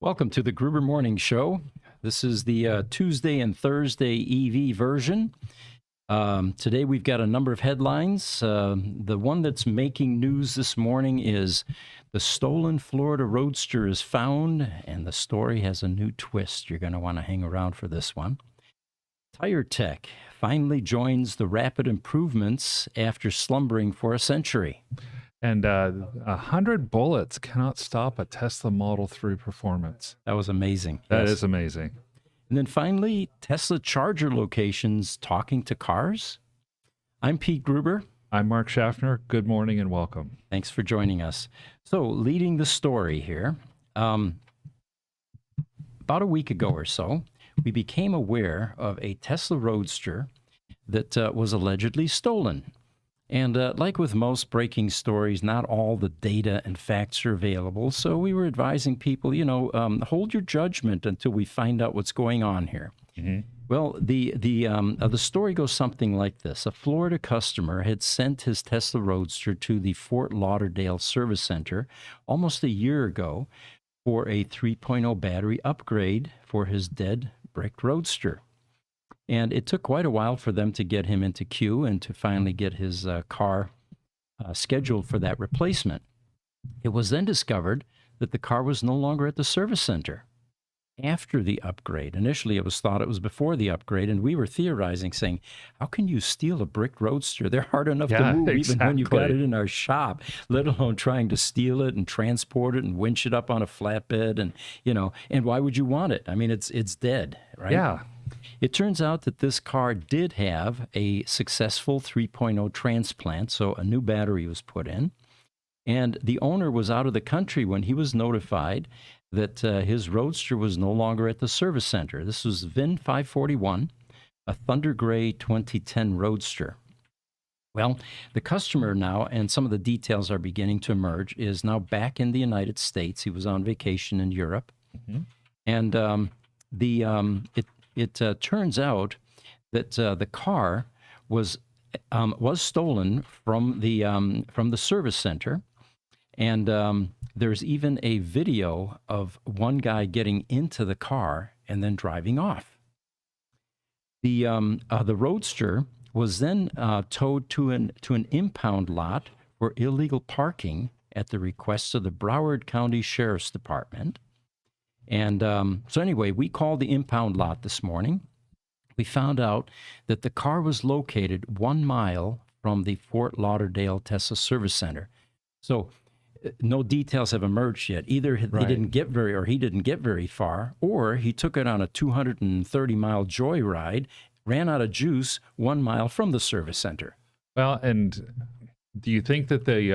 Welcome to the Gruber Morning Show. This is the Tuesday and Thursday EV version. Today we've got a number of headlines. The one that's making news this morning is the stolen Florida Roadster is found, and the story has a new twist. You're going to want to hang around for this one. Tire tech finally joins the rapid improvements after slumbering for a century. And 100 bullets cannot stop a Tesla Model 3 performance. That was amazing. That is amazing. And then finally, Tesla charger locations talking to cars. I'm Pete Gruber. I'm Mark Schaffner. Good morning and welcome. Thanks for joining us. So, leading the story here, about a week ago or so, we became aware of a Tesla Roadster that was allegedly stolen. And like with most breaking stories, not all the data and facts are available. So we were advising people, hold your judgment until we find out what's going on here. Mm-hmm. Well, the story goes something like this. A Florida customer had sent his Tesla Roadster to the Fort Lauderdale Service Center almost a year ago for a 3.0 battery upgrade for his dead brick Roadster. And it took quite a while for them to get him into queue and to finally get his car scheduled for that replacement. It was then discovered that the car was no longer at the service center after the upgrade. Initially, it was thought it was before the upgrade, and we were theorizing, saying, how can you steal a brick Roadster? They're hard enough to move, even when you've got it in our shop, let alone trying to steal it and transport it and winch it up on a flatbed. And, and why would you want it? I mean, it's dead, right? Yeah. It turns out that this car did have a successful 3.0 transplant, so a new battery was put in. And the owner was out of the country when he was notified that his Roadster was no longer at the service center. This was VIN 541, a Thunder Gray 2010 Roadster. Well, the customer now, and some of the details are beginning to emerge, is now back in the United States. He was on vacation in Europe. Mm-hmm. And It turns out that the car was stolen from the service center, and there's even a video of one guy getting into the car and then driving off. The Roadster was then towed to an impound lot for illegal parking at the request of the Broward County Sheriff's Department. And so anyway, we called the impound lot this morning. We found out that the car was located 1 mile from the Fort Lauderdale Tesla Service Center. So no details have emerged yet. Either he didn't get very far, or he took it on a 230-mile joyride, ran out of juice 1 mile from the service center. Well, and do you think that the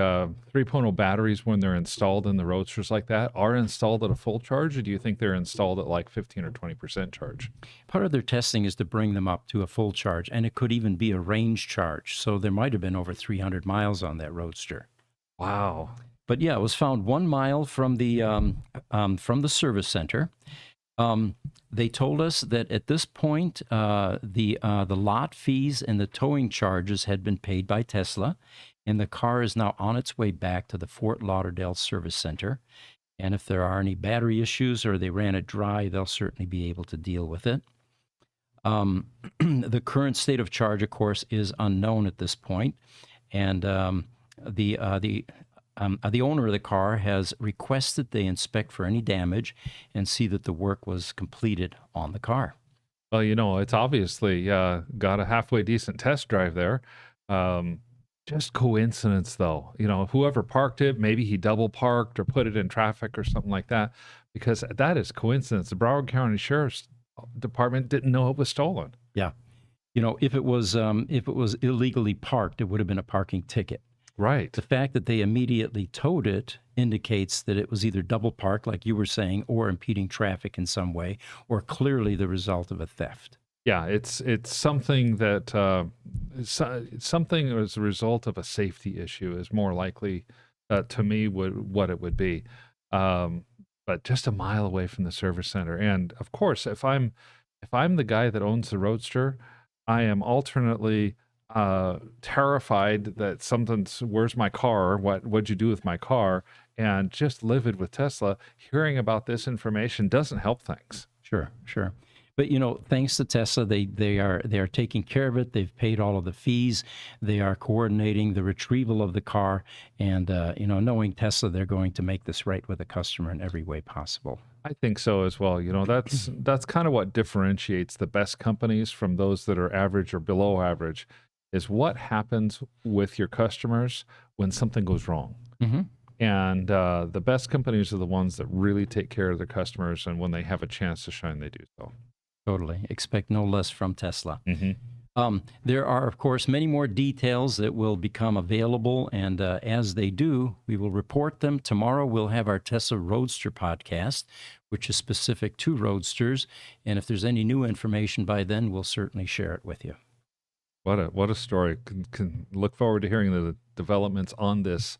3.0 batteries, when they're installed in the Roadsters like that, are installed at a full charge, or do you think they're installed at like 15 or 20% charge? Part of their testing is to bring them up to a full charge, and it could even be a range charge. So there might have been over 300 miles on that Roadster. Wow. But yeah, it was found 1 mile from the service center. They told us that at this point, the lot fees and the towing charges had been paid by Tesla, and the car is now on its way back to the Fort Lauderdale Service Center. And if there are any battery issues or they ran it dry, they'll certainly be able to deal with it. The current state of charge, of course, is unknown at this point, and the owner of the car has requested they inspect for any damage and see that the work was completed on the car. Well, it's obviously got a halfway decent test drive there. Just coincidence, though. Whoever parked it, maybe he double parked or put it in traffic or something like that, because that is coincidence. The Broward County Sheriff's Department didn't know it was stolen. Yeah. If it was illegally parked, it would have been a parking ticket. Right. The fact that they immediately towed it indicates that it was either double parked, like you were saying, or impeding traffic in some way, or clearly the result of a theft. Yeah, it's something that something as a result of a safety issue is more likely to me what it would be. But just a mile away from the service center, and of course, if I'm the guy that owns the Roadster, I am alternately terrified that where's my car? What'd you do with my car? and just livid with Tesla, hearing about this information doesn't help things. Sure, sure. But thanks to Tesla, they are taking care of it. They've paid all of the fees. They are coordinating the retrieval of the car, and knowing Tesla, they're going to make this right with the customer in every way possible. I think so as well. That's kind of what differentiates the best companies from those that are average or below average, is what happens with your customers when something goes wrong. Mm-hmm. And the best companies are the ones that really take care of their customers, and when they have a chance to shine, they do so. Totally. Expect no less from Tesla. Mm-hmm. There are, of course, many more details that will become available, and as they do, we will report them. Tomorrow, we'll have our Tesla Roadster podcast, which is specific to Roadsters, and if there's any new information by then, we'll certainly share it with you. What a story. Can look forward to hearing the developments on this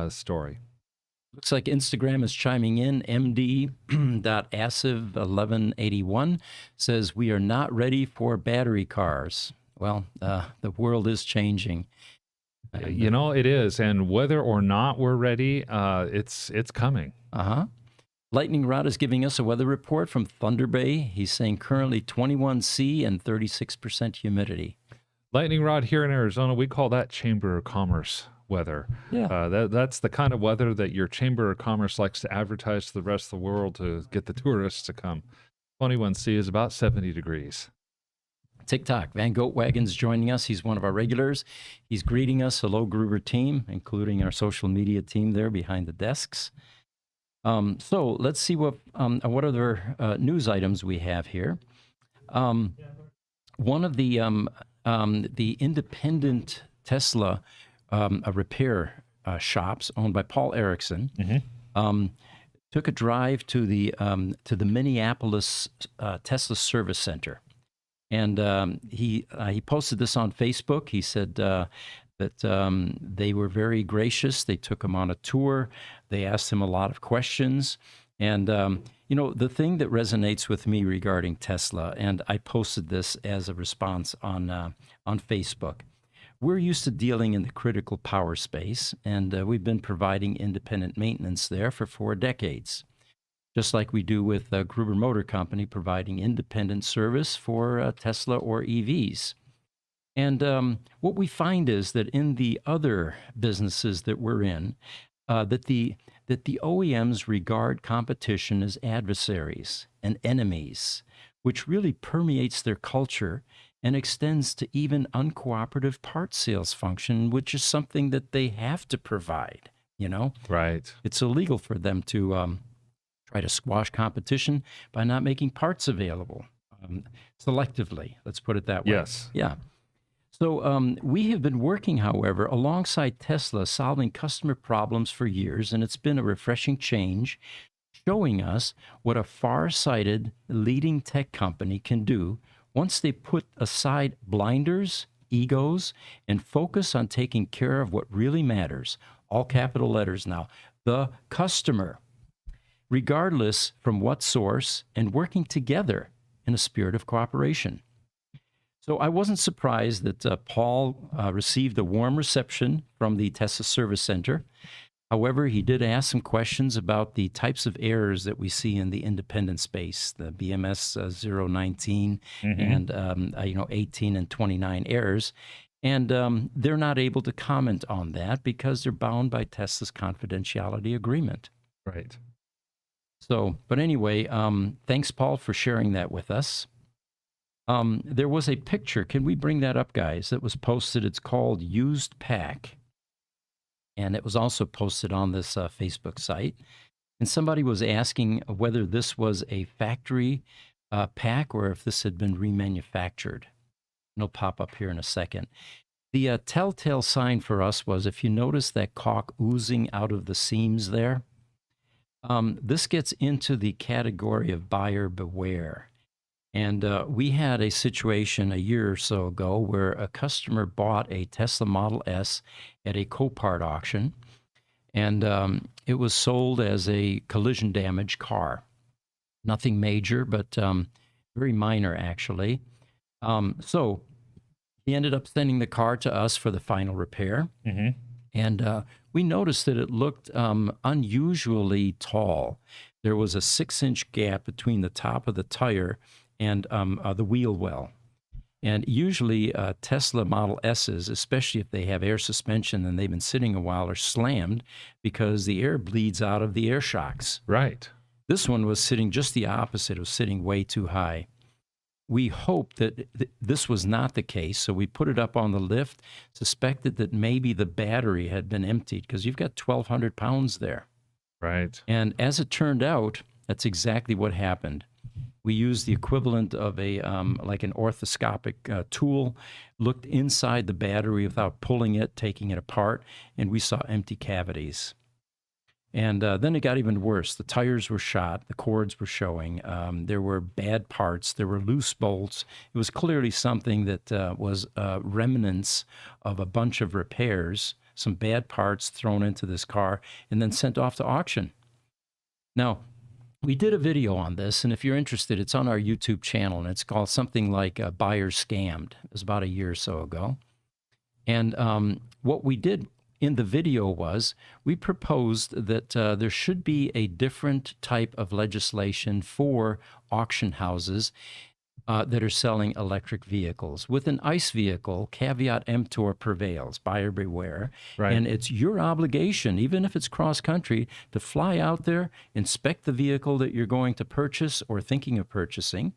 story. Looks like Instagram is chiming in. MD.Assive1181 says, we are not ready for battery cars. Well, the world is changing. It is. And whether or not we're ready, it's coming. Uh-huh. Lightning Rod is giving us a weather report from Thunder Bay. He's saying currently 21C and 36% humidity. Lightning Rod here in Arizona, we call that Chamber of Commerce weather. Yeah. That's the kind of weather that your Chamber of Commerce likes to advertise to the rest of the world to get the tourists to come. 21C is about 70 degrees. TikTok, Van Goat Wagon's joining us. He's one of our regulars. He's greeting us. Hello, Gruber team, including our social media team there behind the desks. So let's see what other news items we have here. One of the independent Tesla repair shops owned by Paul Erickson took a drive to the Minneapolis Tesla Service Center, and he posted this on Facebook. He said that they were very gracious. They took him on a tour. They asked him a lot of questions, and the thing that resonates with me regarding Tesla, and I posted this as a response on Facebook. We're used to dealing in the critical power space, and we've been providing independent maintenance there for 4 decades, just like we do with Gruber Motor Company, providing independent service for Tesla or EVs. And what we find is that in the other businesses that we're in, that the OEMs regard competition as adversaries and enemies, which really permeates their culture and extends to even uncooperative part sales function, which is something that they have to provide, Right. It's illegal for them to try to squash competition by not making parts available selectively. Let's put it that way. Yes. Yeah. So we have been working, however, alongside Tesla, solving customer problems for years, and it's been a refreshing change, showing us what a far-sighted leading tech company can do once they put aside blinders, egos, and focus on taking care of what really matters, all capital letters now, the customer, regardless from what source, and working together in a spirit of cooperation. So I wasn't surprised that Paul received a warm reception from the Tesla Service Center. However, he did ask some questions about the types of errors that we see in the independent space, the BMS 019 and 18 and 29 errors. And they're not able to comment on that because they're bound by Tesla's confidentiality agreement. Right. So, but anyway, thanks, Paul, for sharing that with us. There was a picture. Can we bring that up, guys? That was posted. It's called Used Pack. And it was also posted on this Facebook site. And somebody was asking whether this was a factory pack or if this had been remanufactured. It'll pop up here in a second. The telltale sign for us was, if you notice that caulk oozing out of the seams there, this gets into the category of buyer beware. And we had a situation a year or so ago where a customer bought a Tesla Model S at a Copart auction, and it was sold as a collision damage car. Nothing major, but very minor, actually. So he ended up sending the car to us for the final repair. And we noticed that it looked unusually tall. There was a 6-inch gap between the top of the tire and the wheel well. And usually Tesla Model S's, especially if they have air suspension and they've been sitting a while, are slammed because the air bleeds out of the air shocks. Right. This one was sitting just the opposite. It was sitting way too high. We hoped that this was not the case, so we put it up on the lift, suspected that maybe the battery had been emptied because you've got 1,200 pounds there. Right. And as it turned out, that's exactly what happened. We used the equivalent of a like an orthoscopic tool, looked inside the battery without pulling it, taking it apart, and we saw empty cavities. And then it got even worse. The tires were shot. The cords were showing. There were bad parts. There were loose bolts. It was clearly something that was remnants of a bunch of repairs, some bad parts thrown into this car, and then sent off to auction. Now, we did a video on this, and if you're interested, it's on our YouTube channel, and it's called something like Buyer Scammed. It was about a year or so ago. And what we did in the video was we proposed that there should be a different type of legislation for auction houses that are selling electric vehicles. With an ICE vehicle, caveat emptor prevails, buyer beware. Right. And it's your obligation, even if it's cross-country, to fly out there, inspect the vehicle that you're going to purchase or thinking of purchasing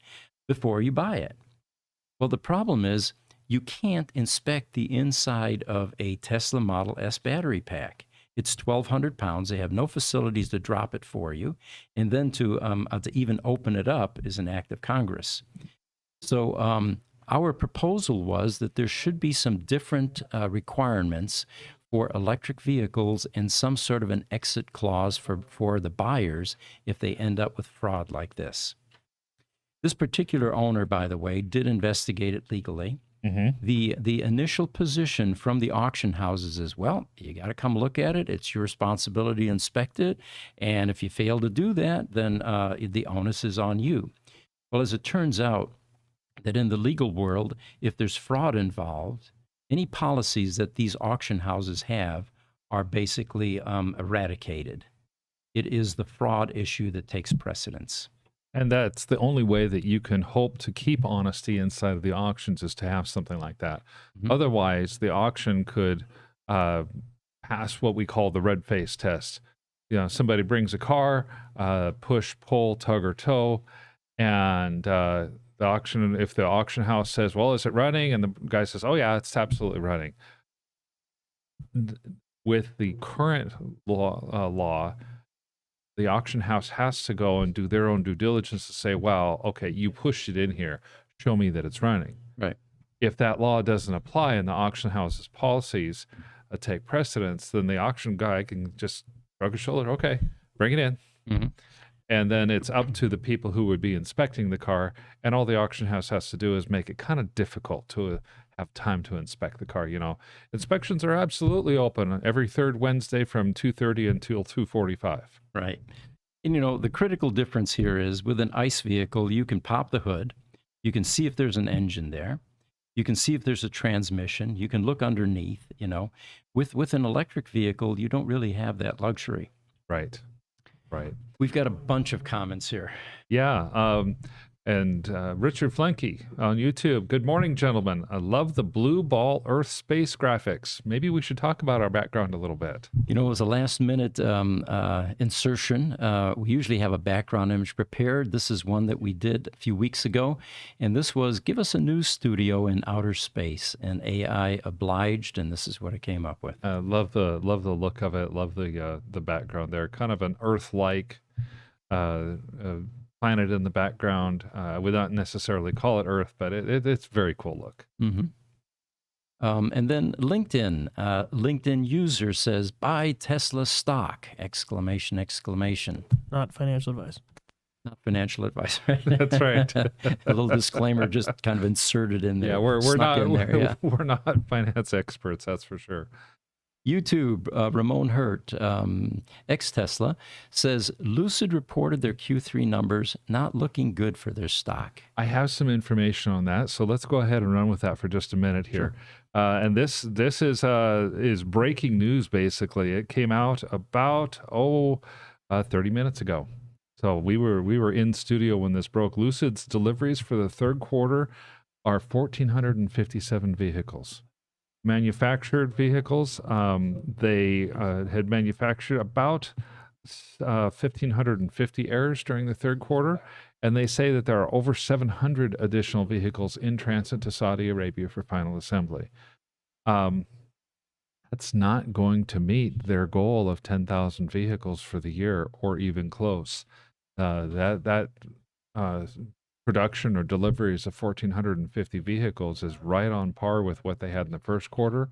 before you buy it. Well, the problem is you can't inspect the inside of a Tesla Model S battery pack. It's 1,200 pounds. They have no facilities to drop it for you. And then to even open it up is an act of Congress. So our proposal was that there should be some different requirements for electric vehicles and some sort of an exit clause for the buyers if they end up with fraud like this. This particular owner, by the way, did investigate it legally. Mm-hmm. The initial position from the auction houses is, well, you got to come look at it. It's your responsibility to inspect it. And if you fail to do that, then the onus is on you. Well, as it turns out, that in the legal world, if there's fraud involved, any policies that these auction houses have are basically eradicated. It is the fraud issue that takes precedence. And that's the only way that you can hope to keep honesty inside of the auctions is to have something like that. Mm-hmm. Otherwise, the auction could pass what we call the red face test. You know, somebody brings a car, push, pull, tug, or tow, and the auction, if the auction house says, well, is it running? And the guy says, oh, yeah, it's absolutely running. With the current law, the auction house has to go and do their own due diligence to say, well, okay, you pushed it in here. Show me that it's running. Right. If that law doesn't apply and the auction house's policies take precedence, then the auction guy can just shrug his shoulder. Okay, bring it in. Mm-hmm. And then it's up to the people who would be inspecting the car. And all the auction house has to do is make it kind of difficult to have time to inspect the car. You know, inspections are absolutely open every third Wednesday from 2:30 until 2:45. Right. And, you know, the critical difference here is with an ICE vehicle, you can pop the hood. You can see if there's an engine there. You can see if there's a transmission. You can look underneath, you know. With an electric vehicle, you don't really have that luxury. Right. Right. We've got a bunch of comments here. Yeah. And Richard Flenke on YouTube. Good morning, gentlemen. I love the blue ball Earth space graphics. Maybe we should talk about our background a little bit. You know, it was a last-minute insertion. We usually have a background image prepared. This is one that we did a few weeks ago, and this was give us a news studio in outer space. And AI obliged, and this is what it came up with. Love the look of it. Love the background there. Kind of an Earth-like planet in the background. I would not necessarily call it Earth, but it's a very cool look. Mm-hmm. And then LinkedIn. LinkedIn user says, buy Tesla stock, exclamation, exclamation. Not financial advice. Not financial advice, right? That's right. A little disclaimer just kind of inserted in there. Yeah, we're snuck not in there, yeah. we're not finance experts, that's for sure. YouTube, Ramon Hurt, ex-Tesla, says Lucid reported their Q3 numbers not looking good for their stock. I have some information on that, so let's go ahead and run with that for just a minute here. And this is breaking news. Basically, it came out about 30 minutes ago. So we were in studio when this broke. Lucid's deliveries for the third quarter are 1,457 vehicles. Manufactured vehicles, they had manufactured about 1,550 Airs during the third quarter, and they say that there are over 700 additional vehicles in transit to Saudi Arabia for final assembly. That's not going to meet their goal of 10,000 vehicles for the year, or even close. That production or deliveries of 1,450 vehicles is right on par with what they had in the first quarter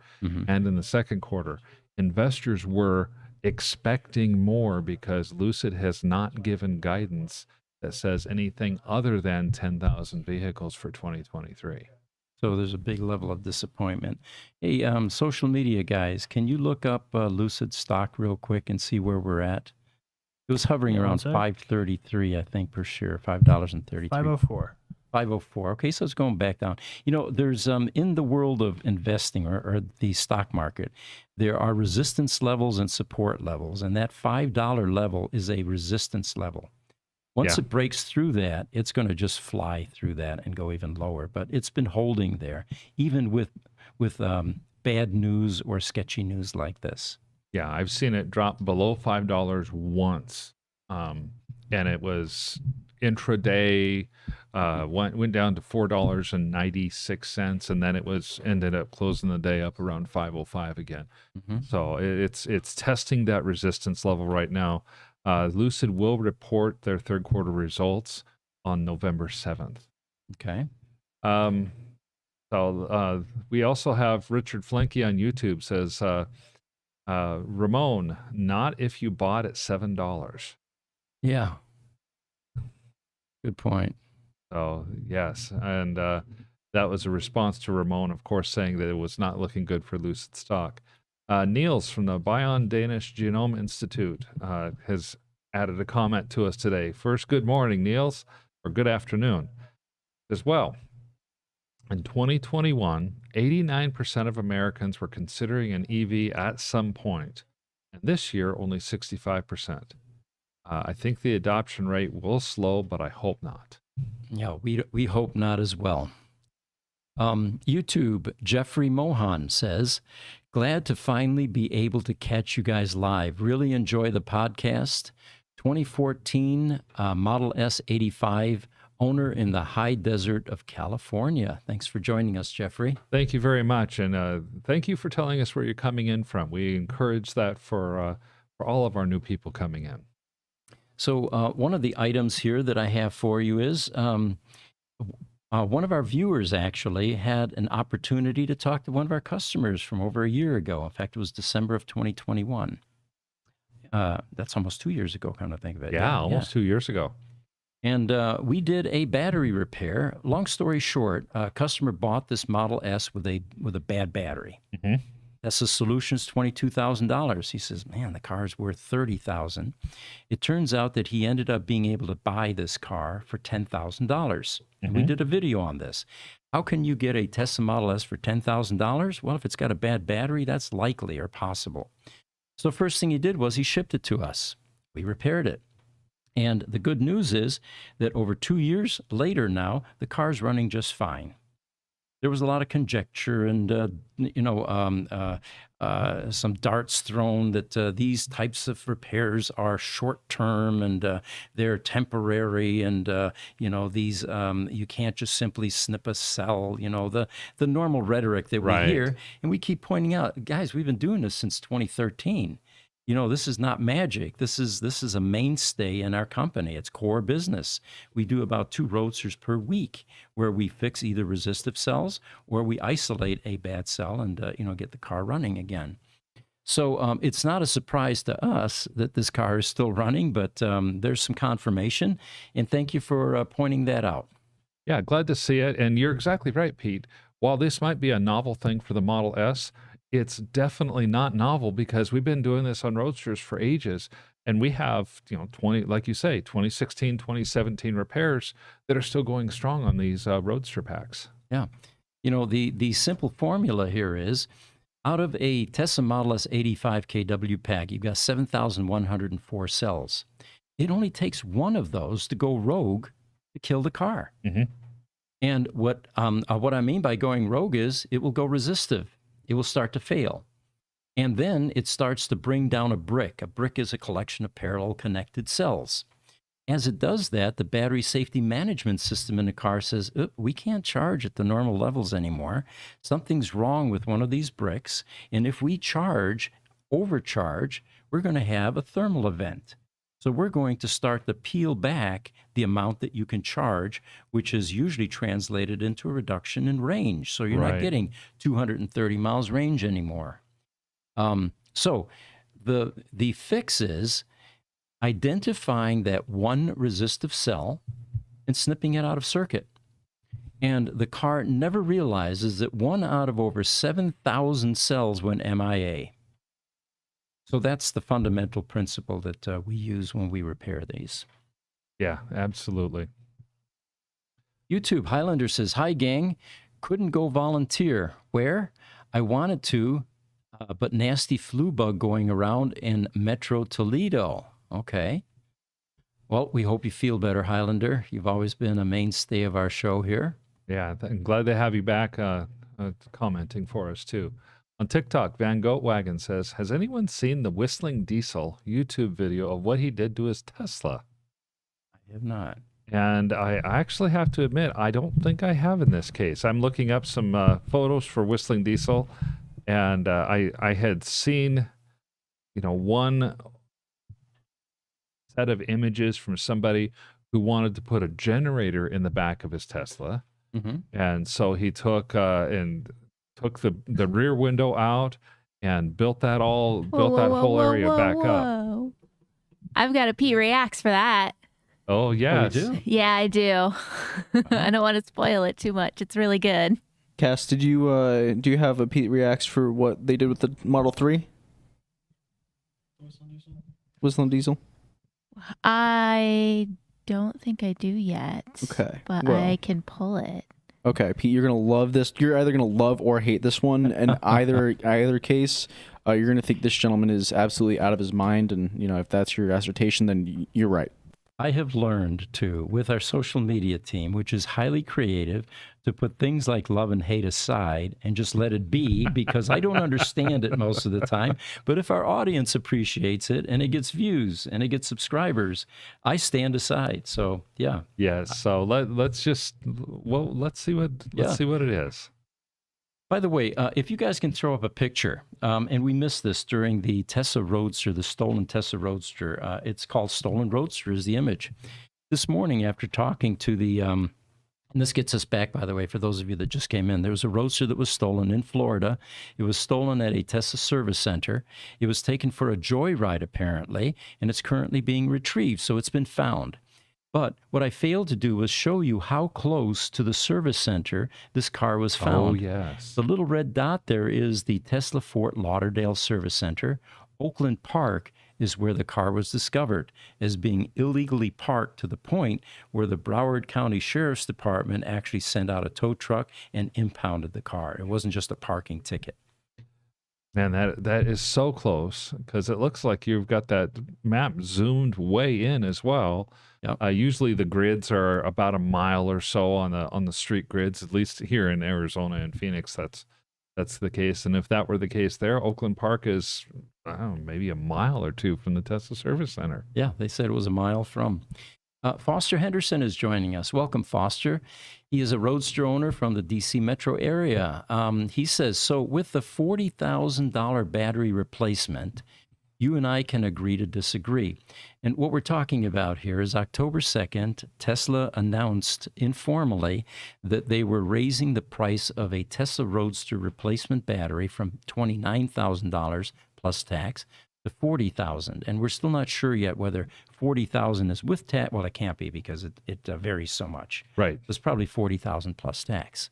and in the second quarter. Investors were expecting more because Lucid has not given guidance that says anything other than 10,000 vehicles for 2023. So there's a big level of disappointment. Hey, social media guys, can you look up Lucid stock real quick and see where we're at? It was hovering around $5.33, I think, per share, $5.33. 504. 504. Okay, so it's going back down. You know, there's in the world of investing or the stock market, there are resistance levels and support levels, and that $5 level is a resistance level. Once it breaks through that, it's going to just fly through that and go even lower. But it's been holding there, even with bad news or sketchy news like this. Yeah, I've seen it drop below $5 once, and it was intraday, went down to $4.96, and then it ended up closing the day up around 505 again. So it's testing that resistance level right now. Lucid will report their third quarter results on November 7th. Okay. So we also have Richard Flinke on YouTube says, Ramon, not if you bought at $7. Yeah. Good point. So, yes. And that was a response to Ramon, of course, saying that it was not looking good for Lucid stock. Niels from the Bion Danish Genome Institute has added a comment to us today. First, good morning, Niels, or good afternoon as well. In 2021, 89% of Americans were considering an EV at some point, and this year only 65%. I think the adoption rate will slow, but I hope not. Yeah, we hope not as well. YouTube, Jeffrey Mohan says, glad to finally be able to catch you guys live. Really enjoy the podcast. 2014 Model S 85 owner in the high desert of California. Thanks for joining us, Jeffrey. Thank you very much, and thank you for telling us where you're coming in from. We encourage that for all of our new people coming in. So one of the items here that I have for you is one of our viewers actually had an opportunity to talk to one of our customers from over a year ago. In fact, it was December of 2021. That's almost 2 years ago, kind of think of it. Yeah, almost 2 years ago. And we did a battery repair. Long story short, a customer bought this Model S with a bad battery. That's the solution's $22,000. He says, man, the car's worth $30,000. It turns out that he ended up being able to buy this car for $10,000. And we did a video on this. How can you get a Tesla Model S for $10,000? Well, if it's got a bad battery, that's likely or possible. So first thing he did was he shipped it to us. We repaired it. And the good news is that over 2 years later now, the car's running just fine. There was a lot of conjecture and, some darts thrown that these types of repairs are short-term and they're temporary and, these you can't just simply snip a cell, the normal rhetoric that we hear. And we keep pointing out, guys, we've been doing this since 2013. This is not magic. This is a mainstay in our company. It's core business. We do about 2 Roadsters per week where we fix either resistive cells or we isolate a bad cell and, get the car running again. So it's not a surprise to us that this car is still running, but there's some confirmation. And thank you for pointing that out. Yeah, glad to see it. And you're exactly right, Pete. While this might be a novel thing for the Model S, it's definitely not novel because we've been doing this on Roadsters for ages. And we have, 20, like you say, 2016, 2017 repairs that are still going strong on these Roadster packs. Yeah. The simple formula here is out of a Tesla Model S 85 kW pack, you've got 7,104 cells. It only takes one of those to go rogue to kill the car. Mm-hmm. And what I mean by going rogue is it will go resistive. It will start to fail. And then it starts to bring down a brick. A brick is a collection of parallel connected cells. As it does that, the battery safety management system in the car says, we can't charge at the normal levels anymore. Something's wrong with one of these bricks. And if we overcharge, we're going to have a thermal event. So we're going to start to peel back the amount that you can charge, which is usually translated into a reduction in range. So you're not getting 230 miles range anymore. So the fix is identifying that one resistive cell and snipping it out of circuit. And the car never realizes that 1 out of over 7,000 cells went MIA. So that's the fundamental principle that we use when we repair these. Yeah, absolutely. YouTube, Highlander says, hi, gang. Couldn't go volunteer. Where? I wanted to, but nasty flu bug going around in Metro Toledo. Okay. Well, we hope you feel better, Highlander. You've always been a mainstay of our show here. Yeah, I'm glad to have you back commenting for us, too. On TikTok, Van Goatwagon says, has anyone seen the Whistling Diesel YouTube video of what he did to his Tesla? I have not. And I actually have to admit, I don't think I have in this case. I'm looking up some photos for Whistling Diesel, and I had seen, one set of images from somebody who wanted to put a generator in the back of his Tesla. Mm-hmm. And so he took the rear window out and built that whole area back up. I've got a Pete Reacts for that. Oh, yes. Oh, you do? Yeah, I do. I don't want to spoil it too much. It's really good. Cass, do you have a Pete Reacts for what they did with the Model 3? Whistling Diesel? I don't think I do yet. Okay. But well, I can pull it. Okay, Pete, you're going to love this. You're either going to love or hate this one. And either case, you're going to think this gentleman is absolutely out of his mind. And, if that's your assertion, then you're right. I have learned, too, with our social media team, which is highly creative, to put things like love and hate aside and just let it be, because I don't understand it most of the time. But if our audience appreciates it and it gets views and it gets subscribers, I stand aside. So, yeah. Yes. So let's see what it is. By the way, if you guys can throw up a picture, and we missed this during the Tesla Roadster, the stolen Tesla Roadster. It's called Stolen Roadster is the image. This morning, after talking to the, and this gets us back, by the way, for those of you that just came in, there was a Roadster that was stolen in Florida. It was stolen at a Tesla service center. It was taken for a joyride, apparently, and it's currently being retrieved, so it's been found. But what I failed to do was show you how close to the service center this car was found. Oh, yes. The little red dot there is the Tesla Fort Lauderdale Service Center. Oakland Park is where the car was discovered as being illegally parked to the point where the Broward County Sheriff's Department actually sent out a tow truck and impounded the car. It wasn't just a parking ticket. Man, that is so close, because it looks like you've got that map zoomed way in as well. Yep. Usually the grids are about a mile or so on the street grids, at least here in Arizona and Phoenix. That's the case. And if that were the case there, Oakland Park is, I don't know, maybe a mile or two from the Tesla Service Center. Yeah, they said it was a mile from. Foster Henderson is joining us. Welcome, Foster. He is a Roadster owner from the D.C. metro area. He says, so with the $40,000 battery replacement, you and I can agree to disagree. And what we're talking about here is October 2nd, Tesla announced informally that they were raising the price of a Tesla Roadster replacement battery from $29,000 plus tax to $40,000, and we're still not sure yet whether $40,000 is with tax. Well, it can't be because it varies so much. Right. It's probably $40,000 plus tax.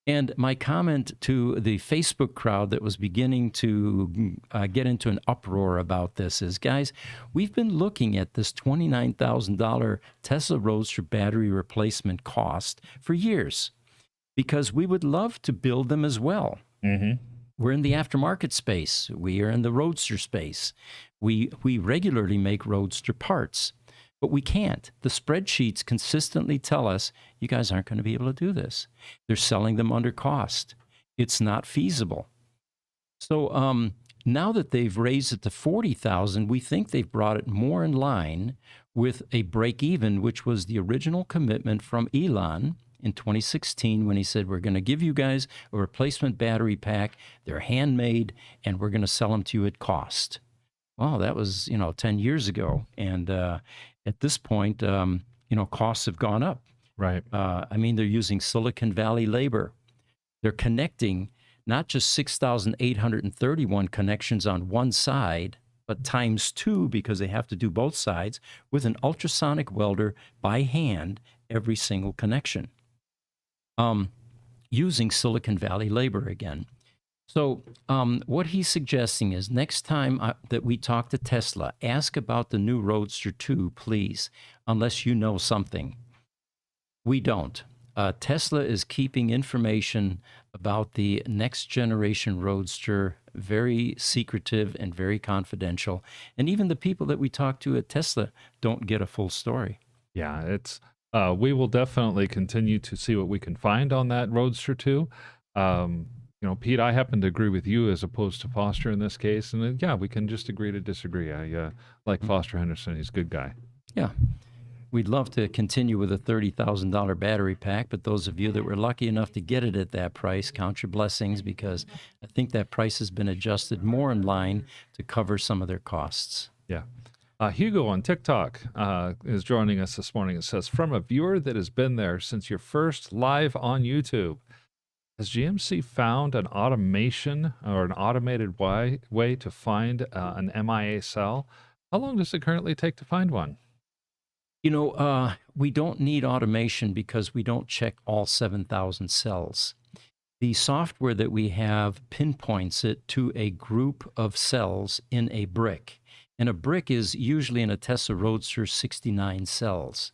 And my comment to the Facebook crowd that was beginning to get into an uproar about this is, guys, we've been looking at this $29,000 Tesla Roadster battery replacement cost for years because we would love to build them as well. Mm-hmm. We're in the aftermarket space. We are in the Roadster space. We regularly make Roadster parts, but we can't. The spreadsheets consistently tell us, you guys aren't going to be able to do this. They're selling them under cost. It's not feasible. So now that they've raised it to 40,000, we think they've brought it more in line with a break even, which was the original commitment from Elon in 2016 when he said, we're going to give you guys a replacement battery pack. They're handmade, and we're going to sell them to you at cost. Well, that was, 10 years ago. And at this point, costs have gone up. Right. They're using Silicon Valley labor. They're connecting not just 6,831 connections on one side, but times 2 because they have to do both sides with an ultrasonic welder by hand every single connection. Using Silicon Valley labor again. So what he's suggesting is next time that we talk to Tesla, ask about the new Roadster 2, please, unless you know something. We don't. Tesla is keeping information about the next generation Roadster very secretive and very confidential. And even the people that we talk to at Tesla don't get a full story. Yeah, it's we will definitely continue to see what we can find on that Roadster 2. Pete, I happen to agree with you as opposed to Foster in this case. And yeah, we can just agree to disagree. I like Foster Henderson. He's a good guy. Yeah. We'd love to continue with a $30,000 battery pack, but those of you that were lucky enough to get it at that price, count your blessings, because I think that price has been adjusted more in line to cover some of their costs. Yeah. Hugo on TikTok is joining us this morning. It says, from a viewer that has been there since your first live on YouTube, has GMC found an automation or an automated way to find an MIA cell? How long does it currently take to find one? We don't need automation because we don't check all 7,000 cells. The software that we have pinpoints it to a group of cells in a brick. And a brick is usually in a Tesla Roadster 69 cells.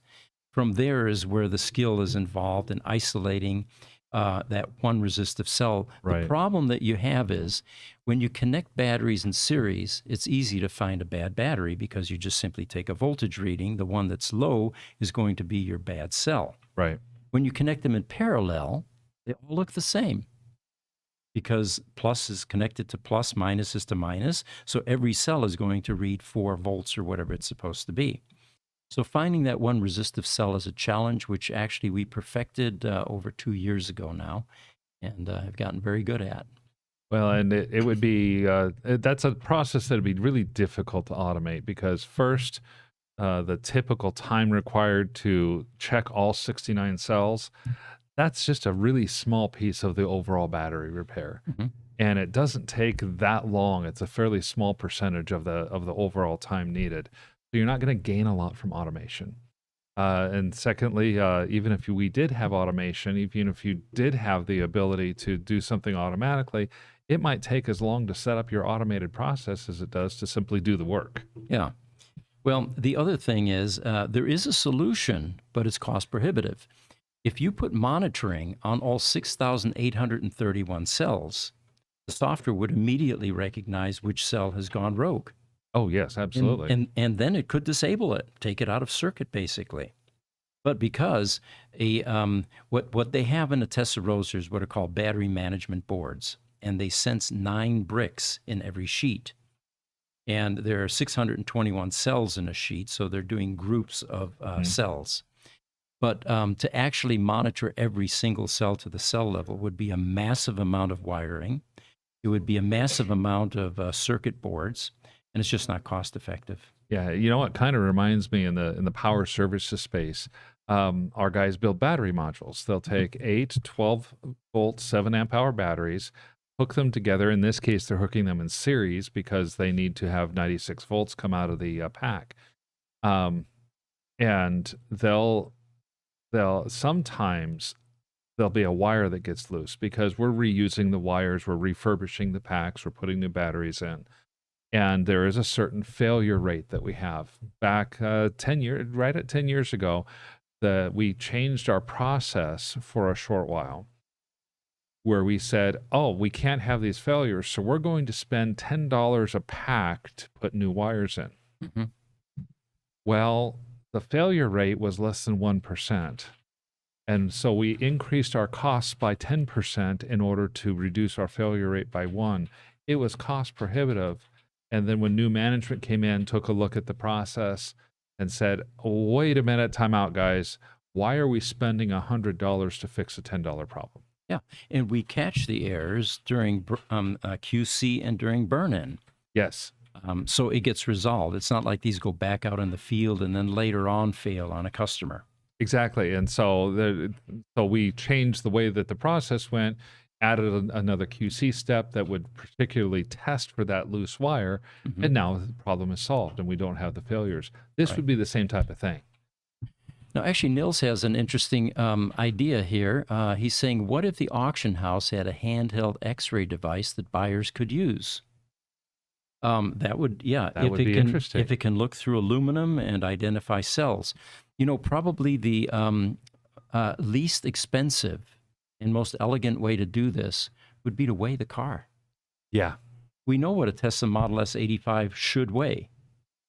From there is where the skill is involved in isolating that one resistive cell. Right. The problem that you have is when you connect batteries in series, it's easy to find a bad battery because you just simply take a voltage reading. The one that's low is going to be your bad cell. Right. When you connect them in parallel, they all look the same because plus is connected to plus, minus is to minus. So every cell is going to read 4 volts or whatever it's supposed to be. So finding that one resistive cell is a challenge, which actually we perfected over 2 years ago now, and have gotten very good at. Well, and it would be, that's a process that would be really difficult to automate because first, the typical time required to check all 69 cells, that's just a really small piece of the overall battery repair. Mm-hmm. And it doesn't take that long. It's a fairly small percentage of the overall time needed. So you're not going to gain a lot from automation. And secondly, even if we did have automation, even if you did have the ability to do something automatically, it might take as long to set up your automated process as it does to simply do the work. Yeah. Well, the other thing is there is a solution, but it's cost prohibitive. If you put monitoring on all 6,831 cells, the software would immediately recognize which cell has gone rogue. Oh, yes, absolutely. And then it could disable it, take it out of circuit, basically. But because what they have in a Tesla Roadster is what are called battery management boards, and they sense 9 bricks in every sheet. And there are 621 cells in a sheet, so they're doing groups of cells. But to actually monitor every single cell to the cell level would be a massive amount of wiring. It would be a massive amount of circuit boards. And it's just not cost effective. Yeah, you know what kind of reminds me in the power services space, our guys build battery modules. They'll take 8 12-volt 7-amp-hour batteries, hook them together. In this case, they're hooking them in series because they need to have 96 volts come out of the pack. And they'll sometimes there'll be a wire that gets loose because we're reusing the wires, we're refurbishing the packs, we're putting new batteries in. And there is a certain failure rate that we have. Back 10 years, right at 10 years ago, we changed our process for a short while where we said, oh, we can't have these failures, so we're going to spend $10 a pack to put new wires in. Mm-hmm. Well, the failure rate was less than 1%. And so we increased our costs by 10% in order to reduce our failure rate by 1. It was cost prohibitive. And then when new management came in, took a look at the process and said, wait a minute, time out, guys. Why are we spending $100 to fix a $10 problem? Yeah, and we catch the errors during QC and during burn-in. Yes. So it gets resolved. It's not like these go back out in the field and then later on fail on a customer. Exactly. And so we changed the way that the process went, added another QC step that would particularly test for that loose wire, and now the problem is solved and we don't have the failures. This would be the same type of thing. Now, actually, Nils has an interesting idea here. He's saying, what if the auction house had a handheld X-ray device that buyers could use? That would, yeah, That would be interesting. If it can look through aluminum and identify cells. You know, probably the least expensive and most elegant way to do this would be to weigh the car. Yeah. We know what a Tesla Model S 85 should weigh.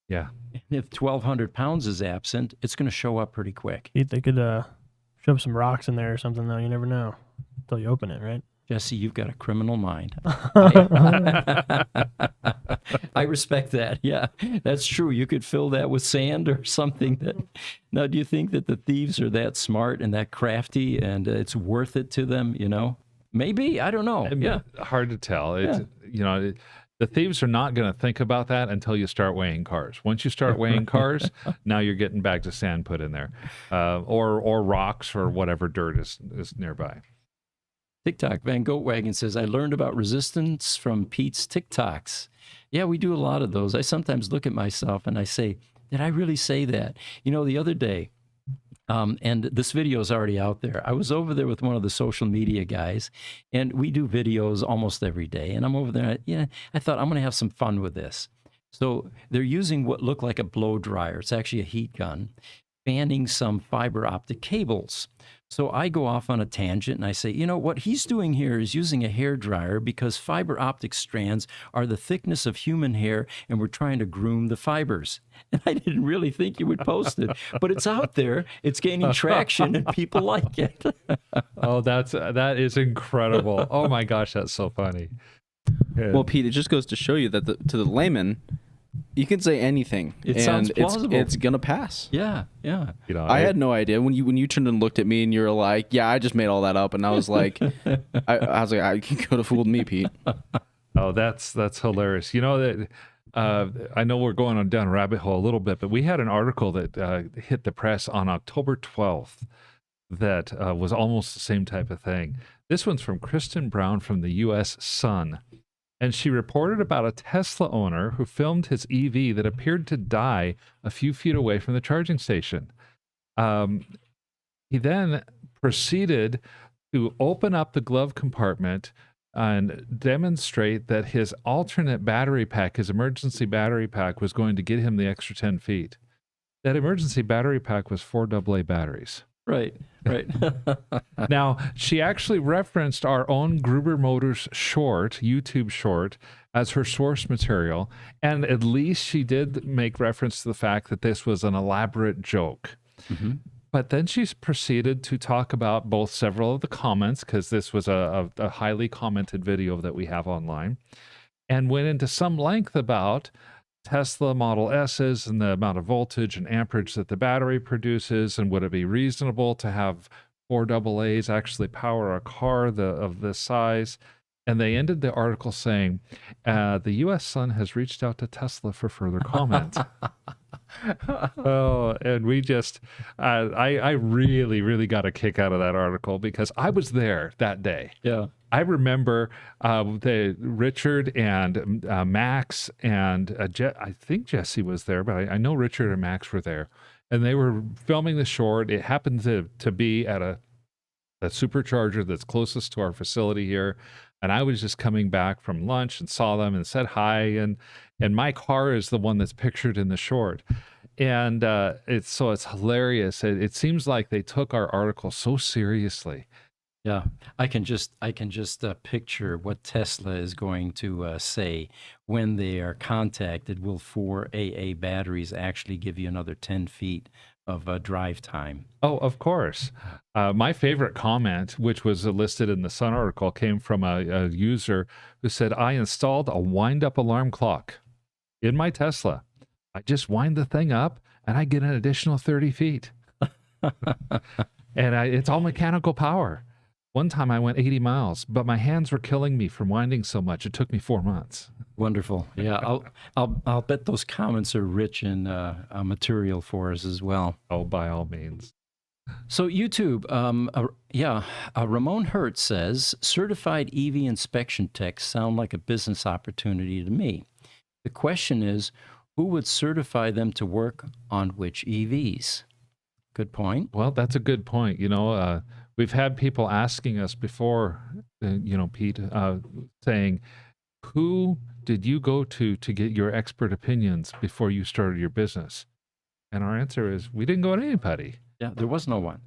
Yeah. And if 1,200 pounds is absent, it's going to show up pretty quick. They could shove some rocks in there or something, though. You never know until you open it, right? Jesse, you've got a criminal mind. I respect that. Yeah, that's true. You could fill that with sand or something. Now, do you think that the thieves are that smart and that crafty and it's worth it to them, you know? Maybe. I don't know. Yeah. Hard to tell. It's, you know, the thieves are not going to think about that until you start weighing cars. Once you start weighing cars, now you're getting bags of sand put in there, or rocks or whatever dirt is nearby. TikTok Van Goat Wagon says, I learned about resistance from Pete's TikToks. Yeah, we do a lot of those. I sometimes look at myself and I say, did I really say that? You know, the other day, and this video is already out there. I was over there with one of the social media guys, and we do videos almost every day. And I'm over there, I thought I'm going to have some fun with this. So they're using what looked like a blow dryer. It's actually a heat gun, fanning some fiber optic cables. So I go off on a tangent and I say, you know, what he's doing here is using a hair dryer because fiber optic strands are the thickness of human hair and we're trying to groom the fibers. And I didn't really think you would post it, but it's out there. It's gaining traction and people like it. Oh, that is incredible. Oh my gosh, that's so funny. Yeah. Well, Pete, it just goes to show you that to the layman, you can say anything, It and sounds plausible. it's gonna pass. Yeah. You know, I had no idea when you turned and looked at me and you were like, "Yeah, I just made all that up," and I was like, I was like, "You could have fooled me, Pete." Oh, that's hilarious. You know that I know we're going down a rabbit hole a little bit, but we had an article that hit the press on October 12th that was almost the same type of thing. This one's from Kristen Brown from the U.S. Sun. And she reported about a Tesla owner who filmed his EV that appeared to die a few feet away from the charging station. He then proceeded to open up the glove compartment and demonstrate that his alternate battery pack, his emergency battery pack, was going to get him the extra 10 feet. That emergency battery pack was 4 AA batteries. Right. Now, she actually referenced our own Gruber Motors short, YouTube short, as her source material. And at least she did make reference to the fact that this was an elaborate joke. Mm-hmm. But then she proceeded to talk about both several of the comments, because this was a highly commented video that we have online, and went into some length about Tesla Model S's and the amount of voltage and amperage that the battery produces, and would it be reasonable to have 4 AA's actually power a car of this size. And they ended the article saying, the U.S. Sun has reached out to Tesla for further comment. Oh, and we just, I really, really got a kick out of that article because I was there that day. Yeah. I remember Richard and Max and I think Jesse was there, but I know Richard and Max were there. And they were filming the short. It happened to be at a that supercharger that's closest to our facility here. And I was just coming back from lunch and saw them and said hi. And my car is the one that's pictured in the short. And it's hilarious. It seems like they took our article so seriously. Yeah, I can just picture what Tesla is going to say when they are contacted. Will 4AA batteries actually give you another 10 feet of drive time? Oh, of course. My favorite comment, which was listed in the Sun article, came from a user who said, "I installed a wind-up alarm clock in my Tesla. I just wind the thing up and I get an additional 30 feet. And it's all mechanical power. One time I went 80 miles, but my hands were killing me from winding so much. It took me 4 months." Wonderful. Yeah, I'll bet those comments are rich in material for us as well. Oh, by all means. So YouTube, Ramon Hertz says, certified EV inspection techs sound like a business opportunity to me. The question is, who would certify them to work on which EVs? Good point. Well, that's a good point. We've had people asking us before, Pete, saying, who did you go to get your expert opinions before you started your business? And our answer is, we didn't go to anybody. Yeah, there was no one.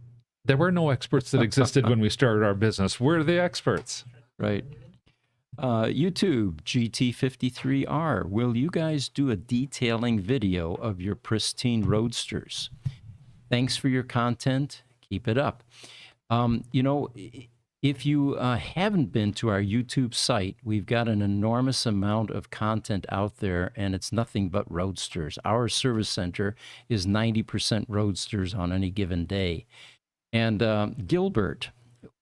There were no experts that existed when we started our business. We're the experts. Right. YouTube, GT53R, will you guys do a detailing video of your pristine Roadsters? Thanks for your content. Keep it up. If you haven't been to our YouTube site, we've got an enormous amount of content out there, and it's nothing but Roadsters. Our service center is 90% Roadsters on any given day. And Gilbert,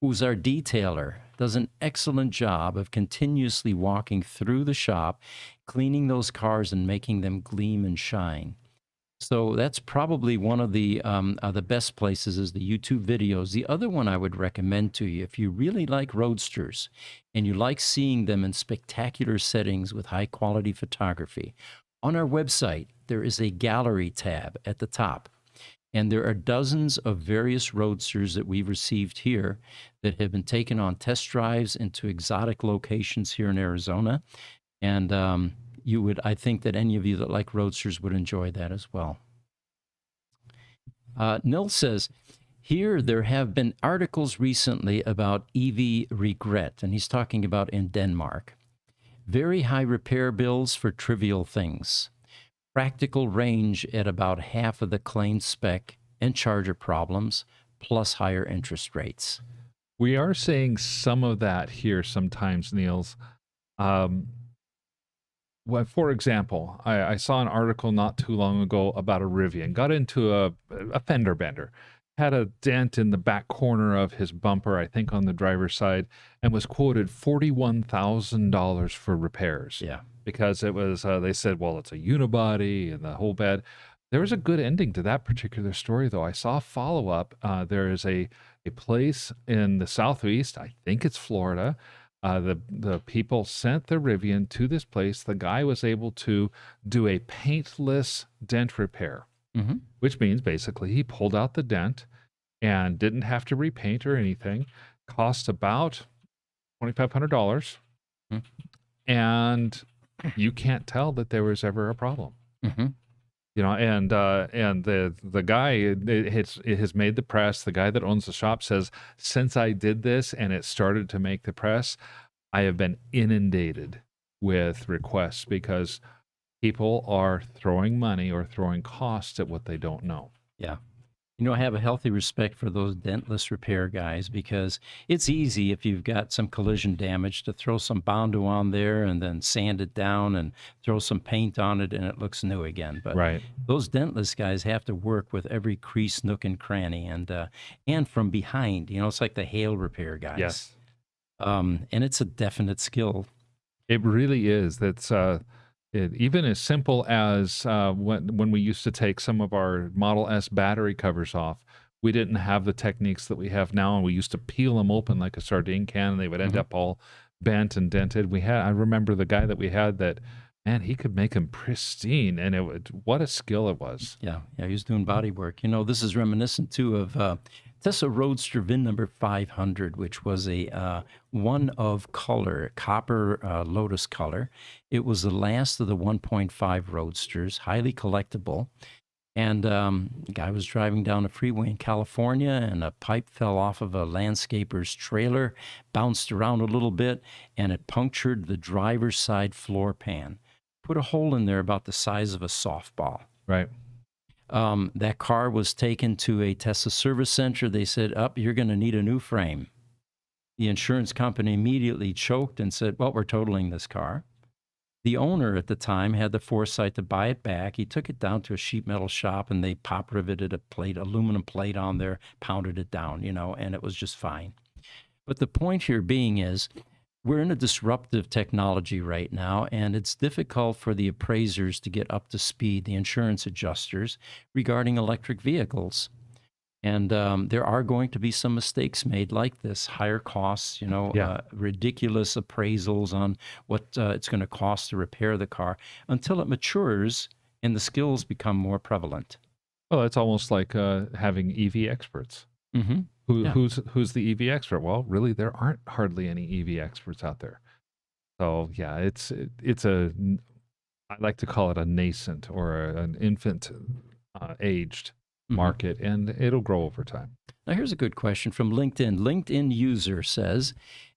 who's our detailer, does an excellent job of continuously walking through the shop, cleaning those cars and making them gleam and shine. So that's probably one of the best places is the YouTube videos. The other one I would recommend to you, if you really like Roadsters and you like seeing them in spectacular settings with high quality photography, on our website, there is a gallery tab at the top. And there are dozens of various Roadsters that we've received here that have been taken on test drives into exotic locations here in Arizona. And I think that any of you that like Roadsters would enjoy that as well. Nil says, here there have been articles recently about EV regret, and he's talking about in Denmark. Very high repair bills for trivial things. Practical range at about half of the claimed spec and charger problems, plus higher interest rates. We are seeing some of that here sometimes, Niels. Well, for example, I saw an article not too long ago about a Rivian. Got into a fender bender. Had a dent in the back corner of his bumper, I think on the driver's side, and was quoted $41,000 for repairs. Yeah. Because it was, they said, well, it's a unibody and the whole bed. There was a good ending to that particular story, though. I saw a follow-up. There is a place in the southeast, I think it's Florida. The people sent the Rivian to this place. The guy was able to do a paintless dent repair, which means basically he pulled out the dent and didn't have to repaint or anything. Cost about $2,500. And you can't tell that there was ever a problem. And the guy it has made the press. The guy that owns the shop says, since I did this and it started to make the press, I have been inundated with requests because people are throwing money or throwing costs at what they don't know. Yeah. I have a healthy respect for those dentless repair guys because it's easy if you've got some collision damage to throw some Bondo on there and then sand it down and throw some paint on it and it looks new again. But right. Those dentless guys have to work with every crease, nook, and cranny and from behind. It's like the hail repair guys. Yes. And it's a definite skill. It really is. That's even as simple as when we used to take some of our Model S battery covers off, we didn't have the techniques that we have now, and we used to peel them open like a sardine can, and they would end up all bent and dented. I remember the guy that we had that, man, he could make them pristine, and what a skill it was. Yeah, he was doing body work. This is reminiscent too of Tesla Roadster VIN number 500, which was a one of color, copper lotus color. It was the last of the 1.5 Roadsters, highly collectible. And a guy was driving down the freeway in California, and a pipe fell off of a landscaper's trailer, bounced around a little bit, and it punctured the driver's side floor pan. Put a hole in there about the size of a softball. Right. That car was taken to a Tesla service center. They said, you're going to need a new frame. The insurance company immediately choked and said, well, we're totaling this car. The owner at the time had the foresight to buy it back. He took it down to a sheet metal shop, and they pop riveted a aluminum plate on there, pounded it down, and it was just fine. But the point here being is, we're in a disruptive technology right now, and it's difficult for the appraisers to get up to speed, the insurance adjusters, regarding electric vehicles. And there are going to be some mistakes made like this, higher costs, ridiculous appraisals on what it's going to cost to repair the car until it matures and the skills become more prevalent. Well, it's almost like having EV experts. Mm-hmm. Who's the EV expert? Well, really, there aren't hardly any EV experts out there. So yeah, it's I like to call it a nascent or an infant aged market, and it'll grow over time. Now, here's a good question from LinkedIn. LinkedIn user says,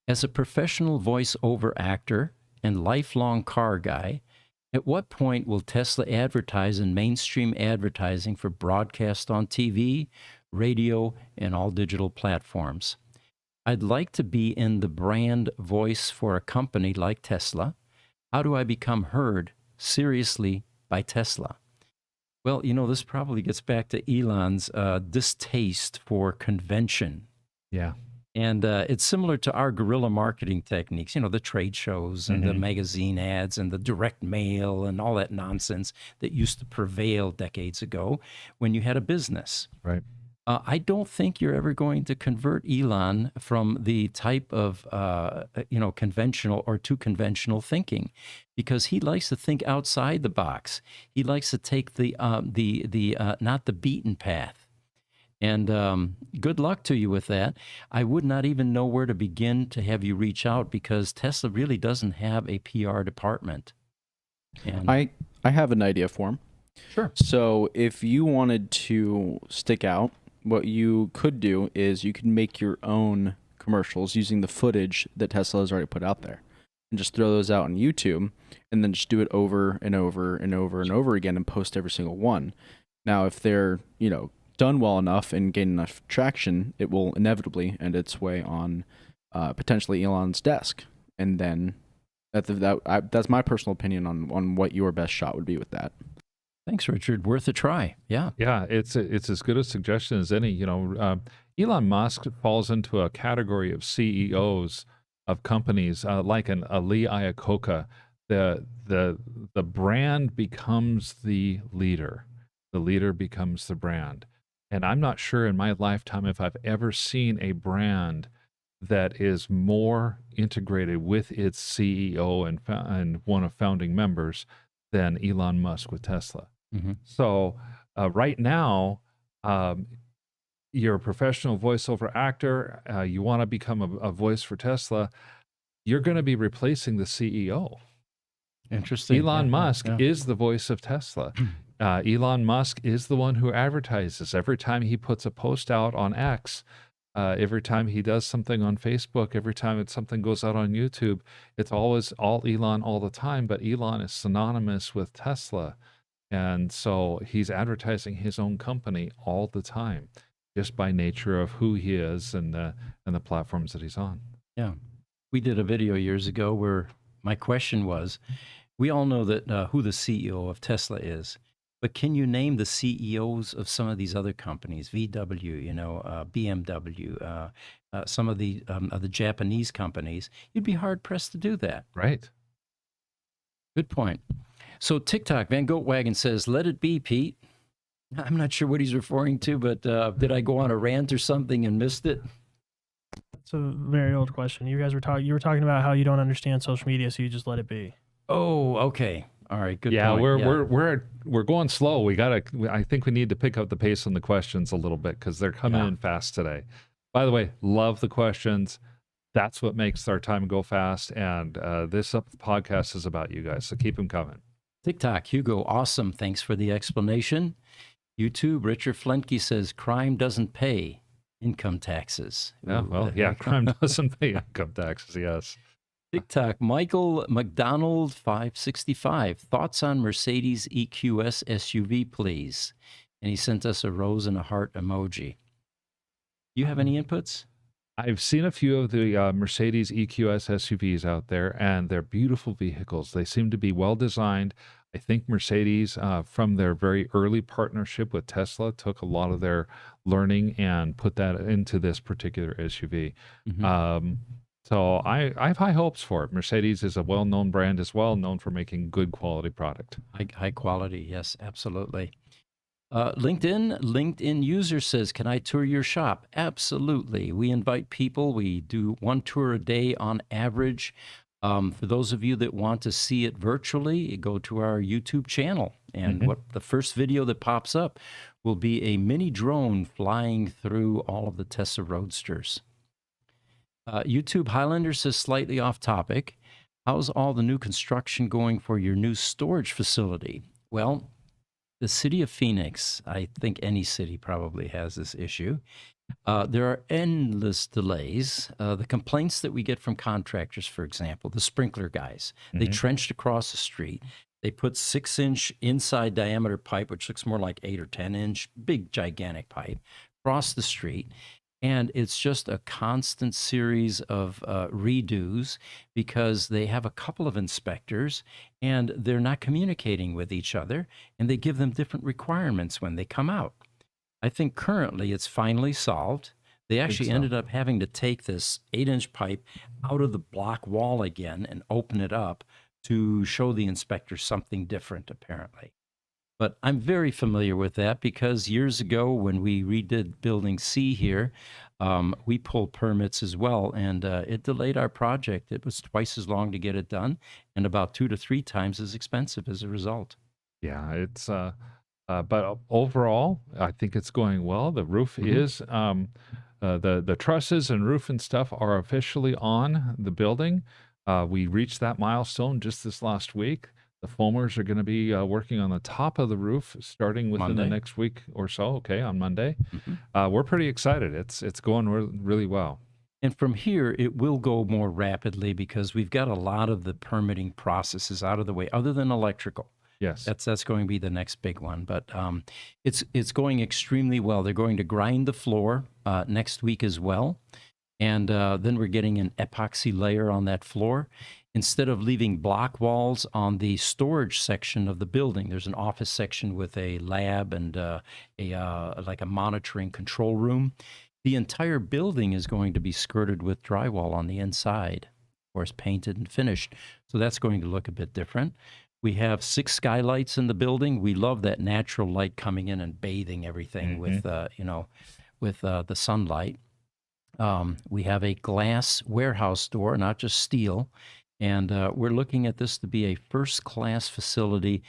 as a professional voiceover actor and lifelong car guy, at what point will Tesla advertise in mainstream advertising for broadcast on TV, radio, and all digital platforms? I'd like to be in the brand voice for a company like Tesla. How do I become heard seriously by Tesla? Well, this probably gets back to Elon's distaste for convention. Yeah. And it's similar to our guerrilla marketing techniques, the trade shows and the magazine ads and the direct mail and all that nonsense that used to prevail decades ago when you had a business. Right. I don't think you're ever going to convert Elon from the type of, conventional or too conventional thinking, because he likes to think outside the box. He likes to take the not the beaten path. And good luck to you with that. I would not even know where to begin to have you reach out, because Tesla really doesn't have a PR department. And I have an idea for him. Sure. So if you wanted to stick out, what you could do is you could make your own commercials using the footage that Tesla has already put out there, and just throw those out on YouTube, and then just do it over and over and over and over again and post every single one. Now, if they're, done well enough and gain enough traction, it will inevitably end its way on potentially Elon's desk. And then that's my personal opinion on what your best shot would be with that. Thanks, Richard. Worth a try. Yeah. Yeah, it's as good a suggestion as any. Elon Musk falls into a category of CEOs of companies like a Lee Iacocca. The brand becomes the leader. The leader becomes the brand. And I'm not sure in my lifetime if I've ever seen a brand that is more integrated with its CEO and one of founding members than Elon Musk with Tesla. Mm-hmm. So right now, you're a professional voiceover actor. You want to become a voice for Tesla. You're going to be replacing the CEO. Interesting. Elon Musk is the voice of Tesla. Elon Musk is the one who advertises. Every time he puts a post out on X, every time he does something on Facebook, every time something goes out on YouTube, it's always all Elon all the time. But Elon is synonymous with Tesla. And so he's advertising his own company all the time, just by nature of who he is and the platforms that he's on. Yeah. We did a video years ago where my question was, we all know that who the CEO of Tesla is, but can you name the CEOs of some of these other companies, VW, BMW, some of the Japanese companies? You'd be hard pressed to do that. Right. Good point. So TikTok, Van Goatwagon says, let it be, Pete. I'm not sure what he's referring to, but did I go on a rant or something and missed it? It's a very old question. You guys were talking about how you don't understand social media, so you just let it be. Oh, okay. All right. Good Yeah, point. we're going slow. I think we need to pick up the pace on the questions a little bit because they're coming in fast today. By the way, love the questions. That's what makes our time go fast. And this podcast is about you guys, so keep them coming. TikTok, Hugo, awesome. Thanks for the explanation. YouTube, Richard Flentke says crime doesn't pay income taxes. Yeah, well, yeah, crime doesn't pay income taxes. Yes. TikTok, Michael McDonald 565. Thoughts on Mercedes EQS SUV, please. And he sent us a rose and a heart emoji. You have any inputs? I've seen a few of the Mercedes EQS SUVs out there, and they're beautiful vehicles. They seem to be well designed. I think Mercedes, from their very early partnership with Tesla, took a lot of their learning and put that into this particular SUV. So I have high hopes for it. Mercedes is a well-known brand as well, known for making good quality product. High quality, yes, absolutely. LinkedIn user says, can I tour your shop? Absolutely. We invite people. We do 1 tour a day on average. For those of you that want to see it virtually, go to our YouTube channel. And what the first video that pops up will be a mini drone flying through all of the Tesla Roadsters. YouTube Highlander says, slightly off topic, how's all the new construction going for your new storage facility? Well, the city of Phoenix, I think any city probably has this issue. There are endless delays. The complaints that we get from contractors, for example, the sprinkler guys, they trenched across the street. They put 6-inch inside diameter pipe, which looks more like 8 or 10-inch, big, gigantic pipe, across the street. And it's just a constant series of redos because they have a couple of inspectors and they're not communicating with each other, and they give them different requirements when they come out. I think currently it's finally solved. They actually ended up having to take this 8-inch pipe out of the block wall again and open it up to show the inspectors something different, apparently. But I'm very familiar with that because years ago when we redid Building C here, we pulled permits as well, and it delayed our project. It was twice as long to get it done and about 2 to 3 times as expensive as a result. Yeah, it's but overall, I think it's going well. The roof is the trusses and roof and stuff are officially on the building. We reached that milestone just this last week. The foamers are going to be working on the top of the roof starting within the next week or so. Okay, on Monday. We're pretty excited. It's going really well. And from here, it will go more rapidly because we've got a lot of the permitting processes out of the way, other than electrical. Yes, that's going to be the next big one. But it's going extremely well. They're going to grind the floor next week as well. And then we're getting an epoxy layer on that floor. Instead of leaving block walls on the storage section of the building, there's an office section with a lab and like a monitoring control room. The entire building is going to be skirted with drywall on the inside, of course, painted and finished. So that's going to look a bit different. We have 6 skylights in the building. We love that natural light coming in and bathing everything with the sunlight. We have a glass warehouse door, not just steel. And we're looking at this to be a first-class facility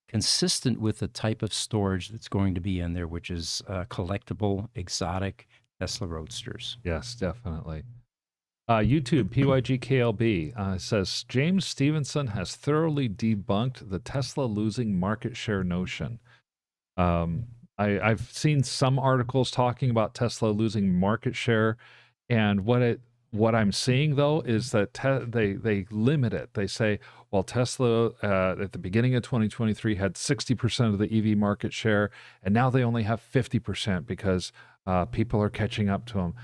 consistent with the type of storage that's going to be in there, which is collectible, exotic Tesla Roadsters. Yes, definitely. YouTube, PYGKLB says, James Stevenson has thoroughly debunked the Tesla losing market share notion. I've seen some articles talking about Tesla losing market share, and what I'm seeing, though, is that they limit it. They say, well, Tesla at the beginning of 2023 had 60% of the EV market share, and now they only have 50% because people are catching up to them.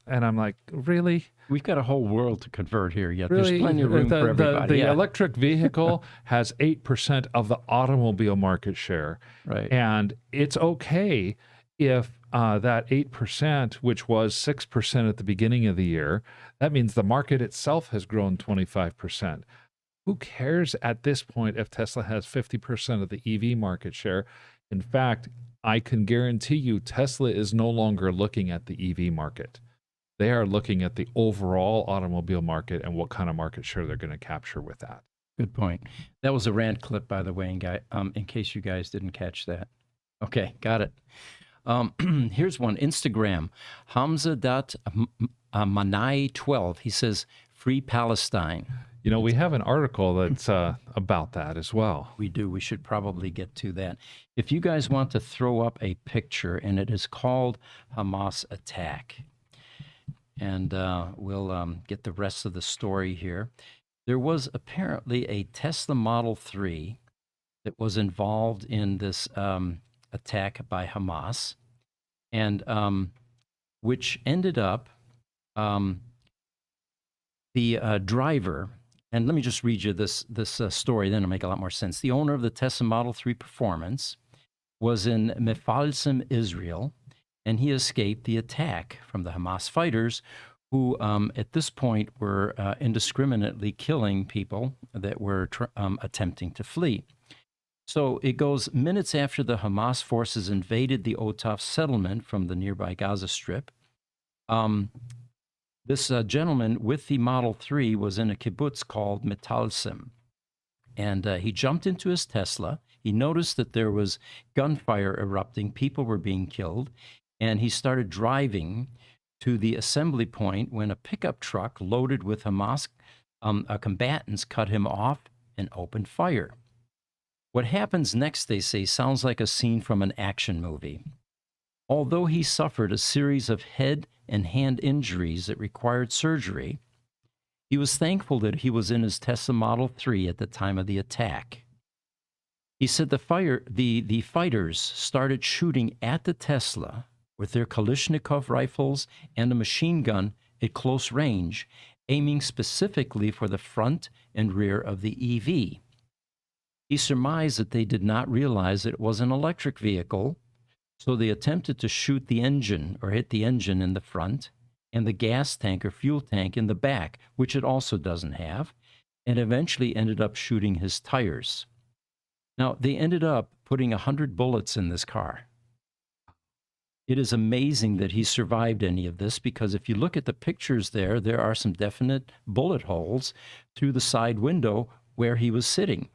And I'm like, really? We've got a whole world to convert here yet. Really? There's plenty of room for everybody. The electric vehicle has 8% of the automobile market share. Right. And it's okay if that 8%, which was 6% at the beginning of the year, that means the market itself has grown 25%. Who cares at this point if Tesla has 50% of the EV market share? In fact, I can guarantee you Tesla is no longer looking at the EV market. They are looking at the overall automobile market and what kind of market share they're going to capture with that. Good point. That was a rant clip, by the way, in case you guys didn't catch that. Okay, got it. Here's one. Instagram. Hamza.manai12. He says, Free Palestine. You know, we have an article that's about that as well. We do. We should probably get to that. If you guys want to throw up a picture, and it is called Hamas Attack. And we'll get the rest of the story here. There was apparently a Tesla Model 3 that was involved in this attack by Hamas, and which ended up the driver. And let me just read you this story, then it'll make a lot more sense. The owner of the Tesla Model 3 Performance was in Mefalsim, Israel, and he escaped the attack from the Hamas fighters who, at this point, were indiscriminately killing people that were attempting to flee. So it goes minutes after the Hamas forces invaded the Otaf settlement from the nearby Gaza Strip. This gentleman with the Model 3 was in a kibbutz called Metalsim, and he jumped into his Tesla. He noticed that there was gunfire erupting, people were being killed, and he started driving to the assembly point when a pickup truck loaded with Hamas combatants cut him off and opened fire. What happens next, they say, sounds like a scene from an action movie. Although he suffered a series of head and hand injuries that required surgery, he was thankful that he was in his Tesla Model 3 at the time of the attack. He said the fighters started shooting at the Tesla with their Kalashnikov rifles and a machine gun at close range, aiming specifically for the front and rear of the EV. He surmised that they did not realize that it was an electric vehicle, so they attempted to shoot the engine or hit the engine in the front and the gas tank or fuel tank in the back, which it also doesn't have, and eventually ended up shooting his tires. Now, they ended up putting 100 bullets in this car. It is amazing that he survived any of this, because if you look at the pictures there are some definite bullet holes through the side window where he was sitting.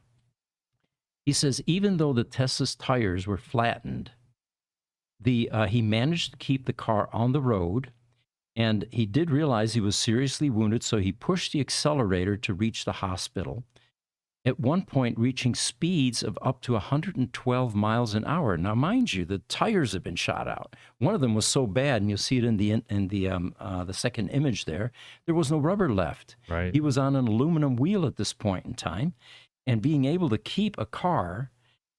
He says even though the Tesla's tires were flattened, he managed to keep the car on the road, and he did realize he was seriously wounded, so he pushed the accelerator to reach the hospital, at one point reaching speeds of up to 112 miles an hour. Now, mind you, the tires have been shot out. One of them was so bad, and you'll see it in the second image there was no rubber left. Right. He was on an aluminum wheel at this point in time, and being able to keep a car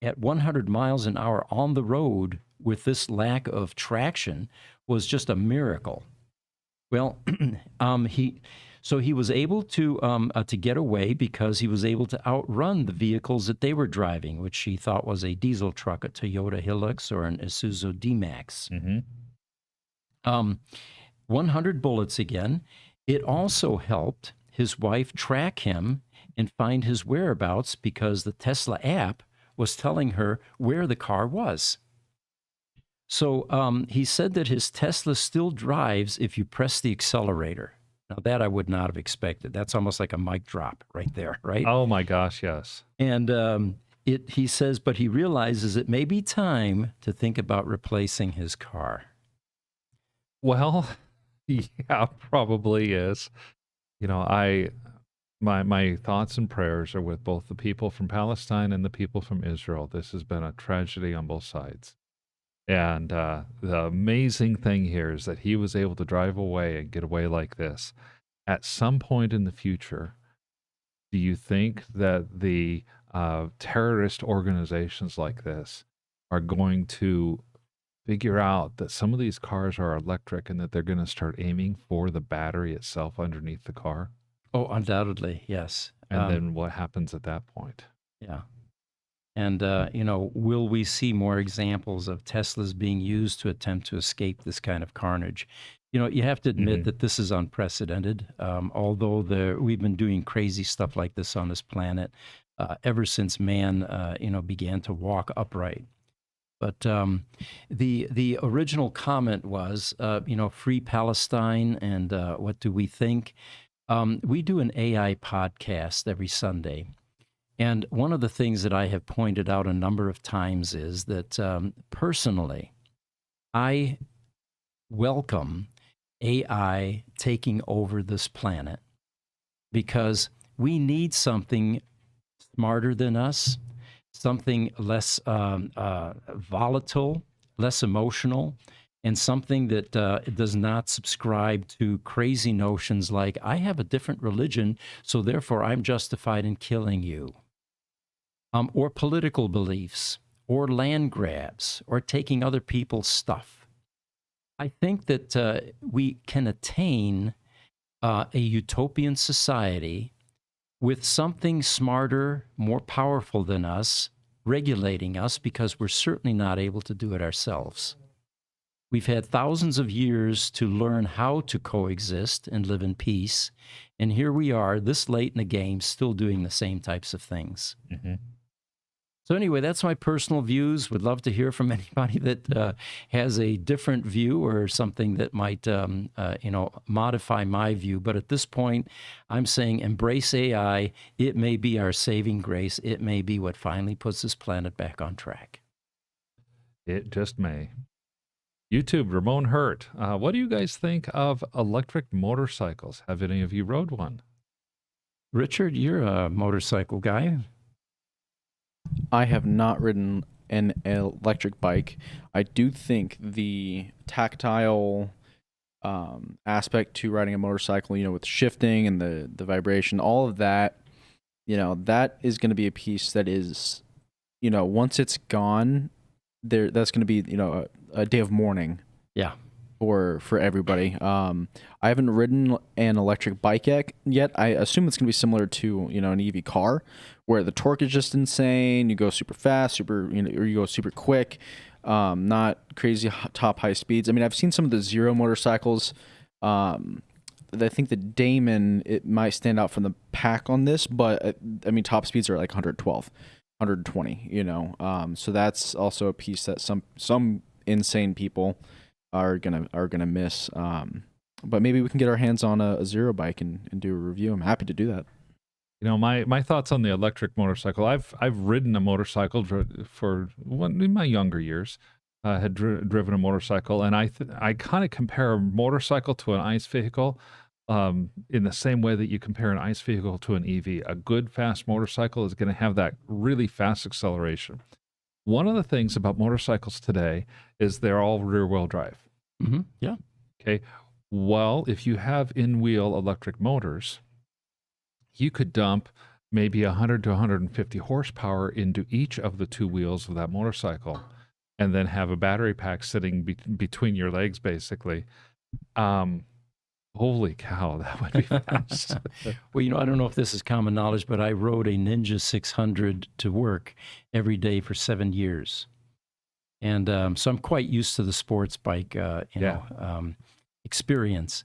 at 100 miles an hour on the road with this lack of traction was just a miracle. Well, he was able to get away because he was able to outrun the vehicles that they were driving, which he thought was a diesel truck, a Toyota Hilux or an Isuzu D-Max. 100 bullets again. It also helped his wife track him and find his whereabouts, because the Tesla app was telling her where the car was. So he said that his Tesla still drives if you press the accelerator. Now, that I would not have expected. That's almost like a mic drop right there, right? Oh, my gosh, yes. And he says, but he realizes it may be time to think about replacing his car. Well, yeah, probably is. You know, my thoughts and prayers are with both the people from Palestine and the people from Israel. This has been a tragedy on both sides. And the amazing thing here is that he was able to drive away and get away like this. At some point in the future, do you think that the terrorist organizations like this are going to figure out that some of these cars are electric and that they're going to start aiming for the battery itself underneath the car? Oh, undoubtedly, yes. And then what happens at that point? Yeah. And, will we see more examples of Teslas being used to attempt to escape this kind of carnage? You have to admit that this is unprecedented, although we've been doing crazy stuff like this on this planet ever since man, began to walk upright. But the original comment was, free Palestine, and what do we think? We do an AI podcast every Sunday. And one of the things that I have pointed out a number of times is that personally, I welcome AI taking over this planet because we need something smarter than us, something less volatile, less emotional, and something that does not subscribe to crazy notions like, I have a different religion, so therefore I'm justified in killing you. Or political beliefs, or land grabs, or taking other people's stuff. I think that we can attain a utopian society with something smarter, more powerful than us, regulating us, because we're certainly not able to do it ourselves. We've had thousands of years to learn how to coexist and live in peace, and here we are, this late in the game, still doing the same types of things. Mm-hmm. So anyway, that's my personal views. Would love to hear from anybody that has a different view or something that might, modify my view. But at this point, I'm saying embrace AI. It may be our saving grace. It may be what finally puts this planet back on track. It just may. YouTube, Ramon Hurt. What do you guys think of electric motorcycles? Have any of you rode one? Richard, you're a motorcycle guy. I have not ridden an electric bike. I do think the tactile aspect to riding a motorcycle, with shifting and the vibration, all of that, that is going to be a piece that is, once it's gone, that's going to be, a day of mourning. Yeah. For everybody. I haven't ridden an electric bike yet. I assume it's going to be similar to, an EV car, where the torque is just insane. You go super fast, or you go super quick, not crazy top high speeds. I mean, I've seen some of the zero motorcycles. I think the Damon, it might stand out from the pack on this, but I mean, top speeds are like 112, 120, so that's also a piece that some insane people are gonna miss. But maybe we can get our hands on a zero bike and do a review. I'm happy to do that. My thoughts on the electric motorcycle. I've ridden a motorcycle in my younger years. Had driven a motorcycle, and I kind of compare a motorcycle to an ICE vehicle in the same way that you compare an ICE vehicle to an EV. A good fast motorcycle is going to have that really fast acceleration. One of the things about motorcycles today is they're all rear-wheel drive. Mm-hmm. Yeah. Okay. Well, if you have in-wheel electric motors, you could dump maybe 100 to 150 horsepower into each of the two wheels of that motorcycle, and then have a battery pack sitting between your legs, basically. Holy cow, that would be fast. Well, I don't know if this is common knowledge, but I rode a Ninja 600 to work every day for 7 years. And so I'm quite used to the sports bike, experience.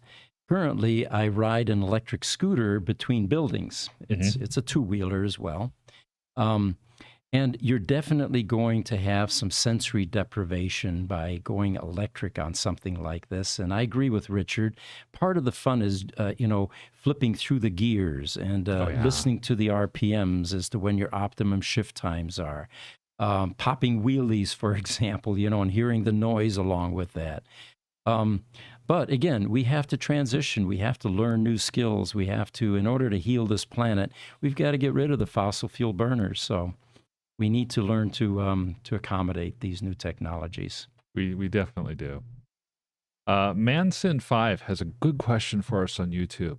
Currently, I ride an electric scooter between buildings. It's a two-wheeler as well. And you're definitely going to have some sensory deprivation by going electric on something like this. And I agree with Richard. Part of the fun is, flipping through the gears and listening to the RPMs as to when your optimum shift times are. Popping wheelies, for example, and hearing the noise along with that. But again, we have to transition. We have to learn new skills. We have to, in order to heal this planet, we've got to get rid of the fossil fuel burners. So we need to learn to accommodate these new technologies. We definitely do. Mansin5 has a good question for us on YouTube.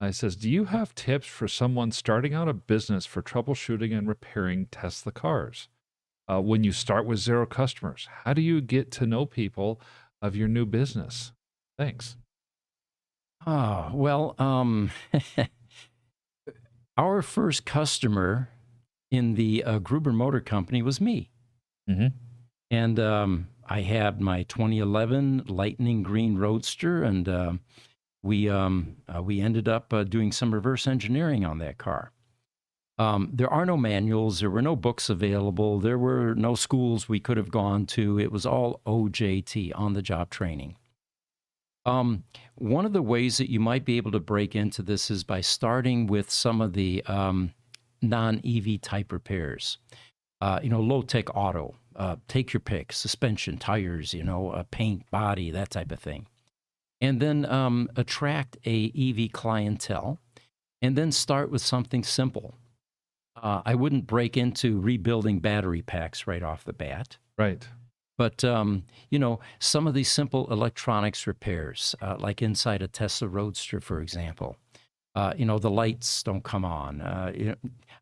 It says, do you have tips for someone starting out a business for troubleshooting and repairing Tesla cars? When you start with 0 customers, how do you get to know people of your new business? Thanks. Oh, well, our first customer in the Gruber Motor Company was me. Mm-hmm. And I had my 2011 lightning green Roadster, and we ended up doing some reverse engineering on that car. There are no manuals. There were no books available. There were no schools we could have gone to. It was all OJT, on-the-job training. One of the ways that you might be able to break into this is by starting with some of the non-EV type repairs. Low-tech auto, take your pick, suspension, tires, paint, body, that type of thing. And then attract a EV clientele, and then start with something simple. I wouldn't break into rebuilding battery packs right off the bat. Right. But, some of these simple electronics repairs, like inside a Tesla Roadster, for example, the lights don't come on.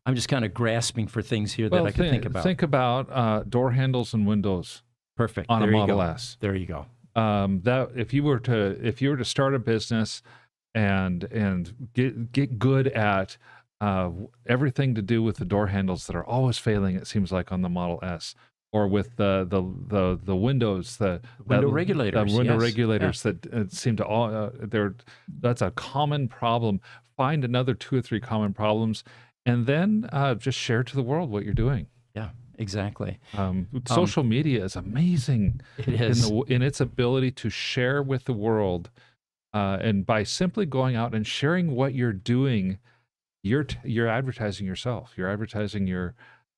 I'm just kind of grasping for things here that I can think about. Think about door handles and windows. Perfect. On There a you Model go. S. There you go. That if you were to start a business and get good at everything to do with the door handles that are always failing, it seems like on the Model S, or with the windows, the window regulators, the window yes. regulators that seem to all that's a common problem. Find another 2 or 3 common problems, and then just share to the world what you're doing. Yeah, exactly. Social media is amazing. It is. In its ability to share with the world, and by simply going out and sharing what you're doing, you're advertising yourself. You're advertising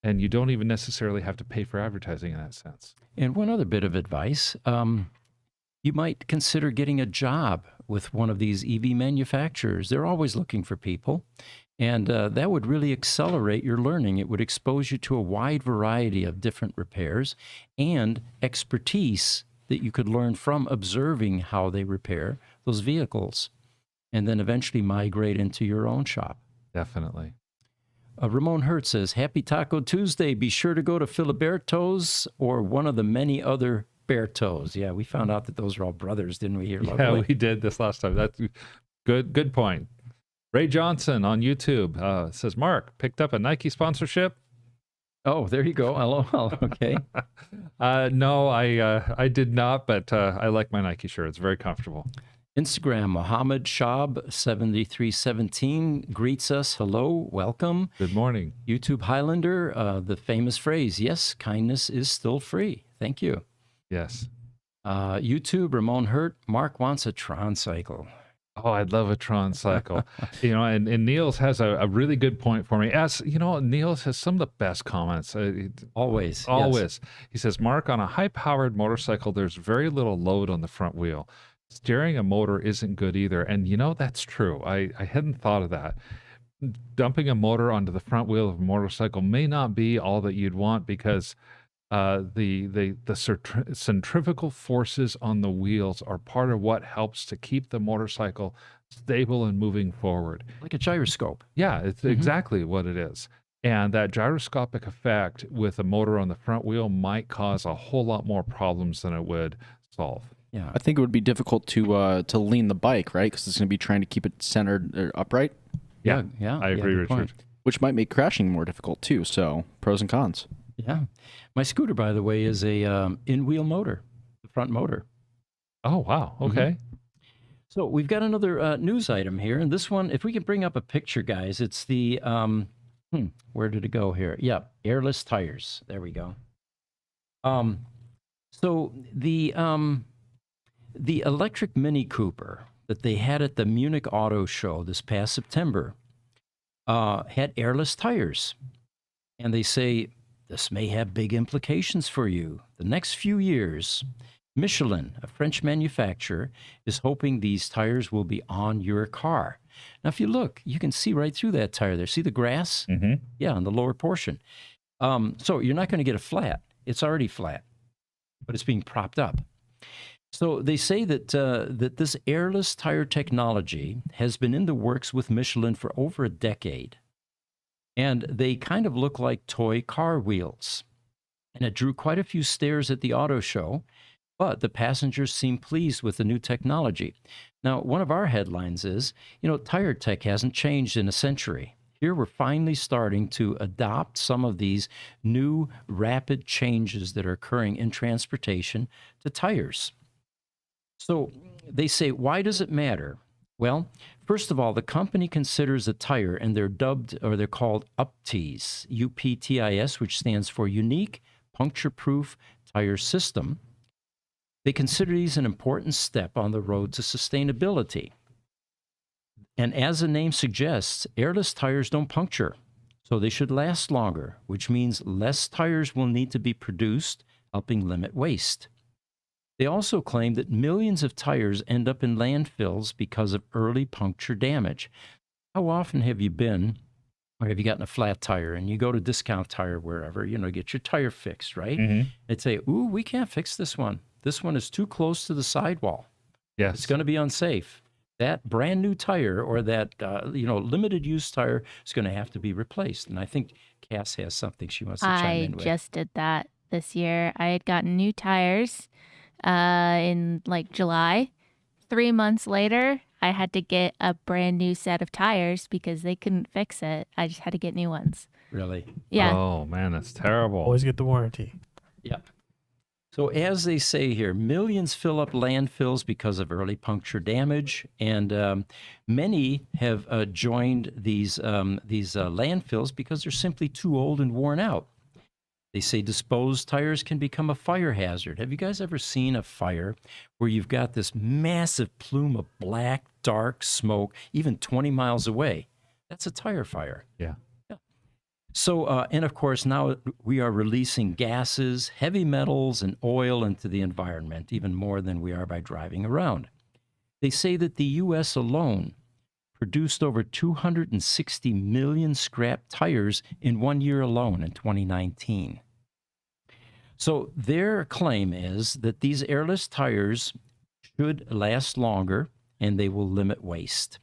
and you don't even necessarily have to pay for advertising in that sense. And one other bit of advice, you might consider getting a job with one of these EV manufacturers. They're always looking for people. And that would really accelerate your learning. It would expose you to a wide variety of different repairs and expertise that you could learn from observing how they repair those vehicles, and then eventually migrate into your own shop. Definitely. Ramon Hurt says, Happy Taco Tuesday. Be sure to go to Filiberto's or one of the many other Bertos. Yeah, we found out that those are all brothers, didn't we, here locally? Yeah, we did this last time. That's good point. Ray Johnson on YouTube says, Mark, picked up a Nike sponsorship? Oh, there you go. LOL. Okay. No, I did not, but I like my Nike shirt. It's very comfortable. Instagram, Mohammed Shab 7317 greets us. Hello, welcome. Good morning. YouTube Highlander, the famous phrase, yes, kindness is still free. Thank you. Yes. YouTube, Ramon Hurt, Mark wants a Tron cycle. Oh, I'd love a Tron cycle. And Niels has a really good point for me. As you know, Niels has some of the best comments. Always. Always. Yes. He says, Mark, on a high-powered motorcycle, there's very little load on the front wheel. Steering a motor isn't good either. And that's true. I hadn't thought of that. Dumping a motor onto the front wheel of a motorcycle may not be all that you'd want, because the centrifugal forces on the wheels are part of what helps to keep the motorcycle stable and moving forward. Like a gyroscope. Yeah, it's exactly what it is. And that gyroscopic effect with a motor on the front wheel might cause a whole lot more problems than it would solve. Yeah, I think it would be difficult to lean the bike, right? Because it's going to be trying to keep it centered or upright, yeah. I agree, good Richard. point. which might make crashing more difficult too. So pros and cons. Yeah, my scooter, by the way, is a in-wheel motor, the front motor. Oh, wow. Okay. So we've got another news item here, and this one, if we can bring up a picture, guys, it's the where did it go here? Yeah, Airless Tires. There we go. So the electric Mini Cooper that they had at the Munich Auto Show this past September had airless tires. And they say, this may have big implications for you. The next few years, Michelin, a French manufacturer, is hoping these tires will be on your car. Now, if you look, you can see right through that tire there. See the grass? Mm-hmm. Yeah, on the lower portion. So you're not going to get a flat. It's already flat, but it's being propped up. So they say that that this airless tire technology has been in the works with Michelin for over a decade. And they kind of look like toy car wheels. And it drew quite a few stares at the auto show, but the passengers seemed pleased with the new technology. Now, one of our headlines is, tire tech hasn't changed in a century. Here we're finally starting to adopt some of these new rapid changes that are occurring in transportation to tires. So they say, why does it matter? Well, first of all, the company considers a tire, and they're called UPTIS, UPTIS, which stands for Unique Puncture-Proof Tire System. They consider these an important step on the road to sustainability. And as the name suggests, airless tires don't puncture. So they should last longer, which means less tires will need to be produced, helping limit waste. They also claim that millions of tires end up in landfills because of early puncture damage. How often have you been, or have you gotten a flat tire and you go to Discount Tire, wherever, get your tire fixed, right? Mm-hmm. They'd say, ooh, we can't fix this one. This one is too close to the sidewall. Yes. It's going to be unsafe. That brand new tire or that, limited use tire is going to have to be replaced. And I think Cass has something she wants to chime I in with. just did that this year. I had gotten new tires in like July. 3 months later, I had to get a brand new set of tires because they couldn't fix it. I just had to get new ones. Really? Yeah. Oh, man, that's terrible. Always get the warranty. Yep. So as they say here, millions fill up landfills because of early puncture damage, and many have joined these landfills because they're simply too old and worn out. They say disposed tires can become a fire hazard. Have you guys ever seen a fire where you've got this massive plume of black, dark smoke, even 20 miles away? That's a tire fire. Yeah. So, and of course, now we are releasing gases, heavy metals, and oil into the environment, even more than we are by driving around. They say that the U.S. alone produced over 260 million scrap tires in 1 year alone in 2019. So their claim is that these airless tires should last longer and they will limit waste.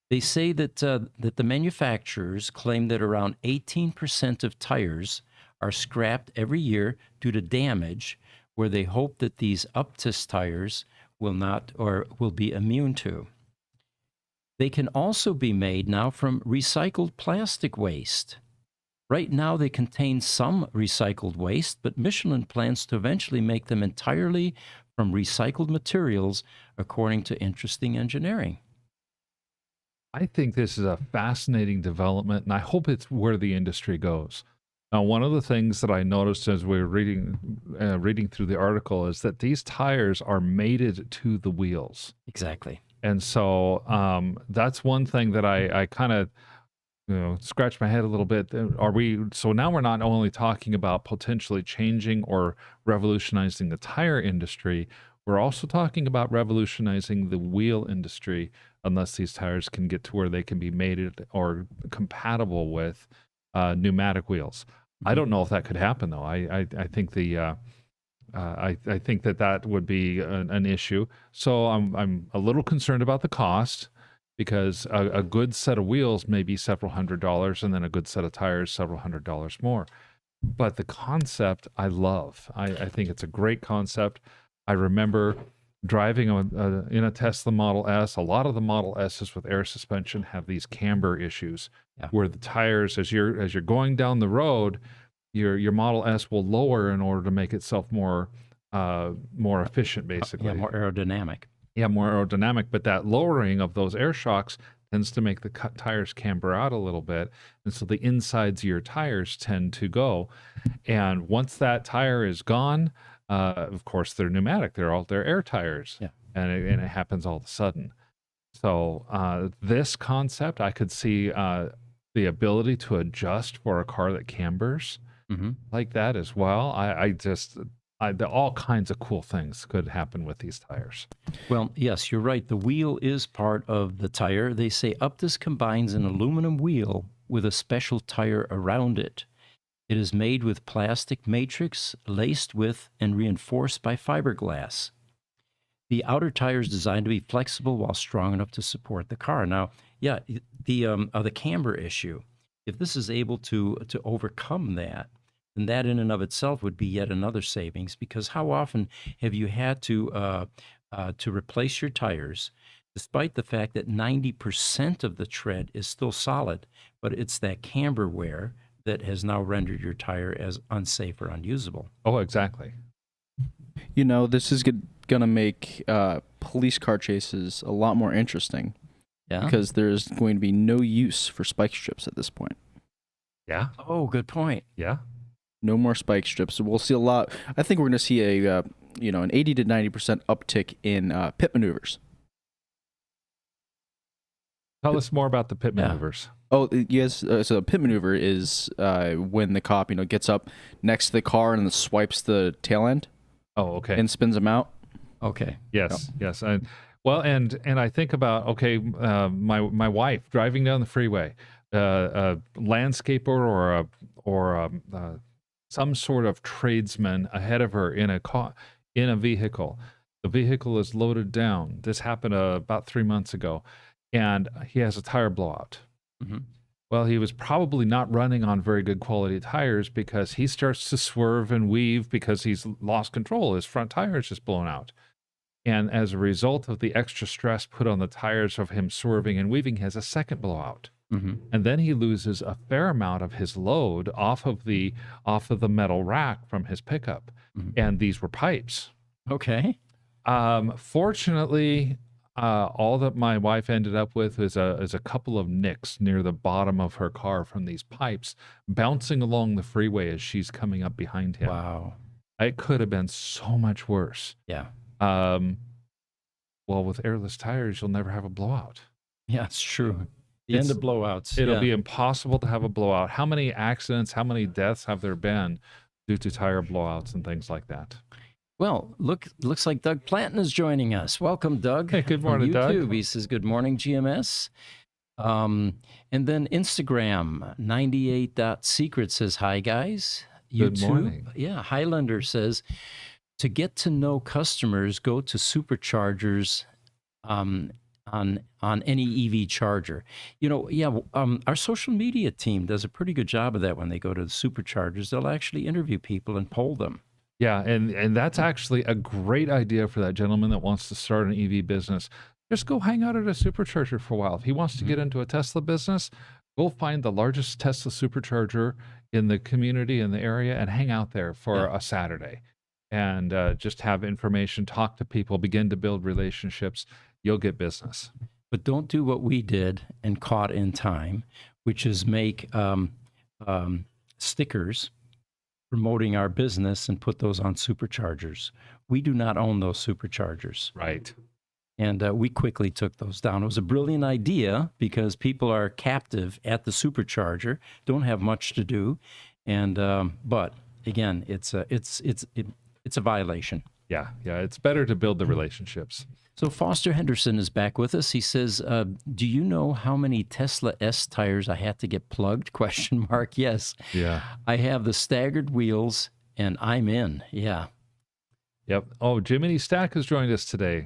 They say that the manufacturers claim that around 18% of tires are scrapped every year due to damage, where they hope that these Uptis tires will not or will be immune to. They can also be made now from recycled plastic waste. Right now they contain some recycled waste, but Michelin plans to eventually make them entirely from recycled materials, according to interesting engineering. I think this is a fascinating development, and I hope it's where the industry goes. Now, one of the things that I noticed as we were reading through the article is that these tires are mated to the wheels. Exactly. And so that's one thing that I kind of scratch my head a little bit. So now we're not only talking about potentially changing or revolutionizing the tire industry, we're also talking about revolutionizing the wheel industry, unless these tires can get to where they can be mated or compatible with pneumatic wheels. I don't know if that could happen, though. I think I think that would be an issue. So I'm a little concerned about the cost, because a good set of wheels may be several $100s, and then a good set of tires several $100s more. But the concept I love. I think it's a great concept. I remember driving in a Tesla Model S. A lot of the Model S's with air suspension have these camber issues, where the tires, as you're going down the road, your Model S will lower in order to make itself more efficient, basically. More aerodynamic. Yeah, more aerodynamic. But that lowering of those air shocks tends to make the tires camber out a little bit, and so the insides of your tires tend to go. And once that tire is gone, of course, they're pneumatic. They're air tires, and it happens all of a sudden. So this concept, I could see the ability to adjust for a car that cambers like that as well. All kinds of cool things could happen with these tires. Well, yes, you're right. The wheel is part of the tire. They say Uptis combines an aluminum wheel with a special tire around it. It is made with plastic matrix laced with and reinforced by fiberglass. The outer tire is designed to be flexible while strong enough to support the car. Now, the camber issue, if this is able to overcome that, then that in and of itself would be yet another savings, because how often have you had to replace your tires, despite the fact that 90% of the tread is still solid, but it's that camber wear that has now rendered your tire as unsafe or unusable. Oh, exactly. This is going to make police car chases a lot more interesting. Yeah. Because there's going to be no use for spike strips at this point. Yeah. Oh, good point. Yeah. No more spike strips. We'll see a lot. I think we're going to see an 80 to 90% uptick in pit maneuvers. Tell us more about the pit Yeah. maneuvers. Oh, yes. So a pit maneuver is when the cop, gets up next to the car and then swipes the tail end Oh, okay. and spins them out. Okay. Yes, yes. And I think about, okay, my wife driving down the freeway, a landscaper or some sort of tradesman ahead of her in a vehicle. The vehicle is loaded down. This happened about 3 months ago, and he has a tire blowout. Mm-hmm. Well, he was probably not running on very good quality tires because he starts to swerve and weave because he's lost control. His front tire is just blown out. And as a result of the extra stress put on the tires of him swerving and weaving, he has a second blowout. Mm-hmm. And then he loses a fair amount of his load off of the metal rack from his pickup. Mhm. And these were pipes. Okay. Fortunately, all that my wife ended up with is a couple of nicks near the bottom of her car from these pipes bouncing along the freeway as she's coming up behind him. Wow. It could have been so much worse. Yeah. Well, with airless tires, you'll never have a blowout. Yeah, it's true. The end of blowouts. It'll yeah. be impossible to have a blowout. How many accidents, how many deaths have there been due to tire blowouts and things like that? Well, looks like Doug Planton is joining us. Welcome, Doug. Hey, good from morning, Doug. YouTube. He says, good morning, GMS. And then Instagram, 98.secret says, hi, guys. Good morning. Yeah, Highlander says, to get to know customers, go to superchargers on any EV charger. Our social media team does a pretty good job of that when they go to the superchargers. They'll actually interview people and poll them. Yeah, and that's actually a great idea for that gentleman that wants to start an EV business. Just go hang out at a supercharger for a while. If he wants to get into a Tesla business, go find the largest Tesla supercharger in the community, in the area, and hang out there for a Saturday. And just have information, talk to people, begin to build relationships. You'll get business. But don't do what we did and caught in time, which is make stickers promoting our business and put those on superchargers. We do not own those superchargers. Right. And we quickly took those down. It was a brilliant idea because people are captive at the supercharger, don't have much to do. And but again, it's a violation. Yeah. It's better to build the relationships. So Foster Henderson is back with us. He says, do you know how many Tesla S tires I had to get plugged? ? Yes. Yeah. I have the staggered wheels and I'm in. Yeah. Yep. Oh, Jiminy Stack has joined us today.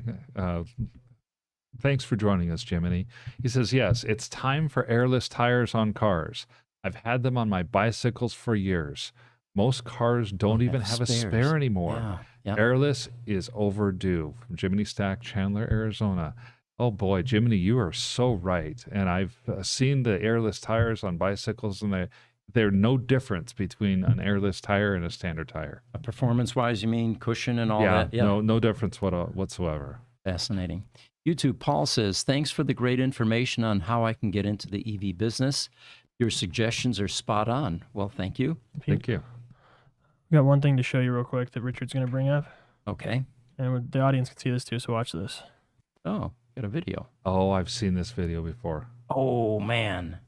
Thanks for joining us, Jiminy. He says, yes, it's time for airless tires on cars. I've had them on my bicycles for years. Most cars don't even have a spare anymore. Yeah. Yep. Airless is overdue. From Jiminy Stack, Chandler, Arizona. Oh boy, Jiminy, you are so right. And I've seen the airless tires on bicycles, and they're no difference between an airless tire and a standard tire. Performance-wise, you mean cushion and all that? Yeah, no difference whatsoever. Fascinating. YouTube, Paul says, thanks for the great information on how I can get into the EV business. Your suggestions are spot on. Well, thank you. Thank you. We got one thing to show you real quick that Richard's going to bring up. Okay. And the audience can see this too, so watch this. Oh, got a video. Oh, I've seen this video before. Oh, man.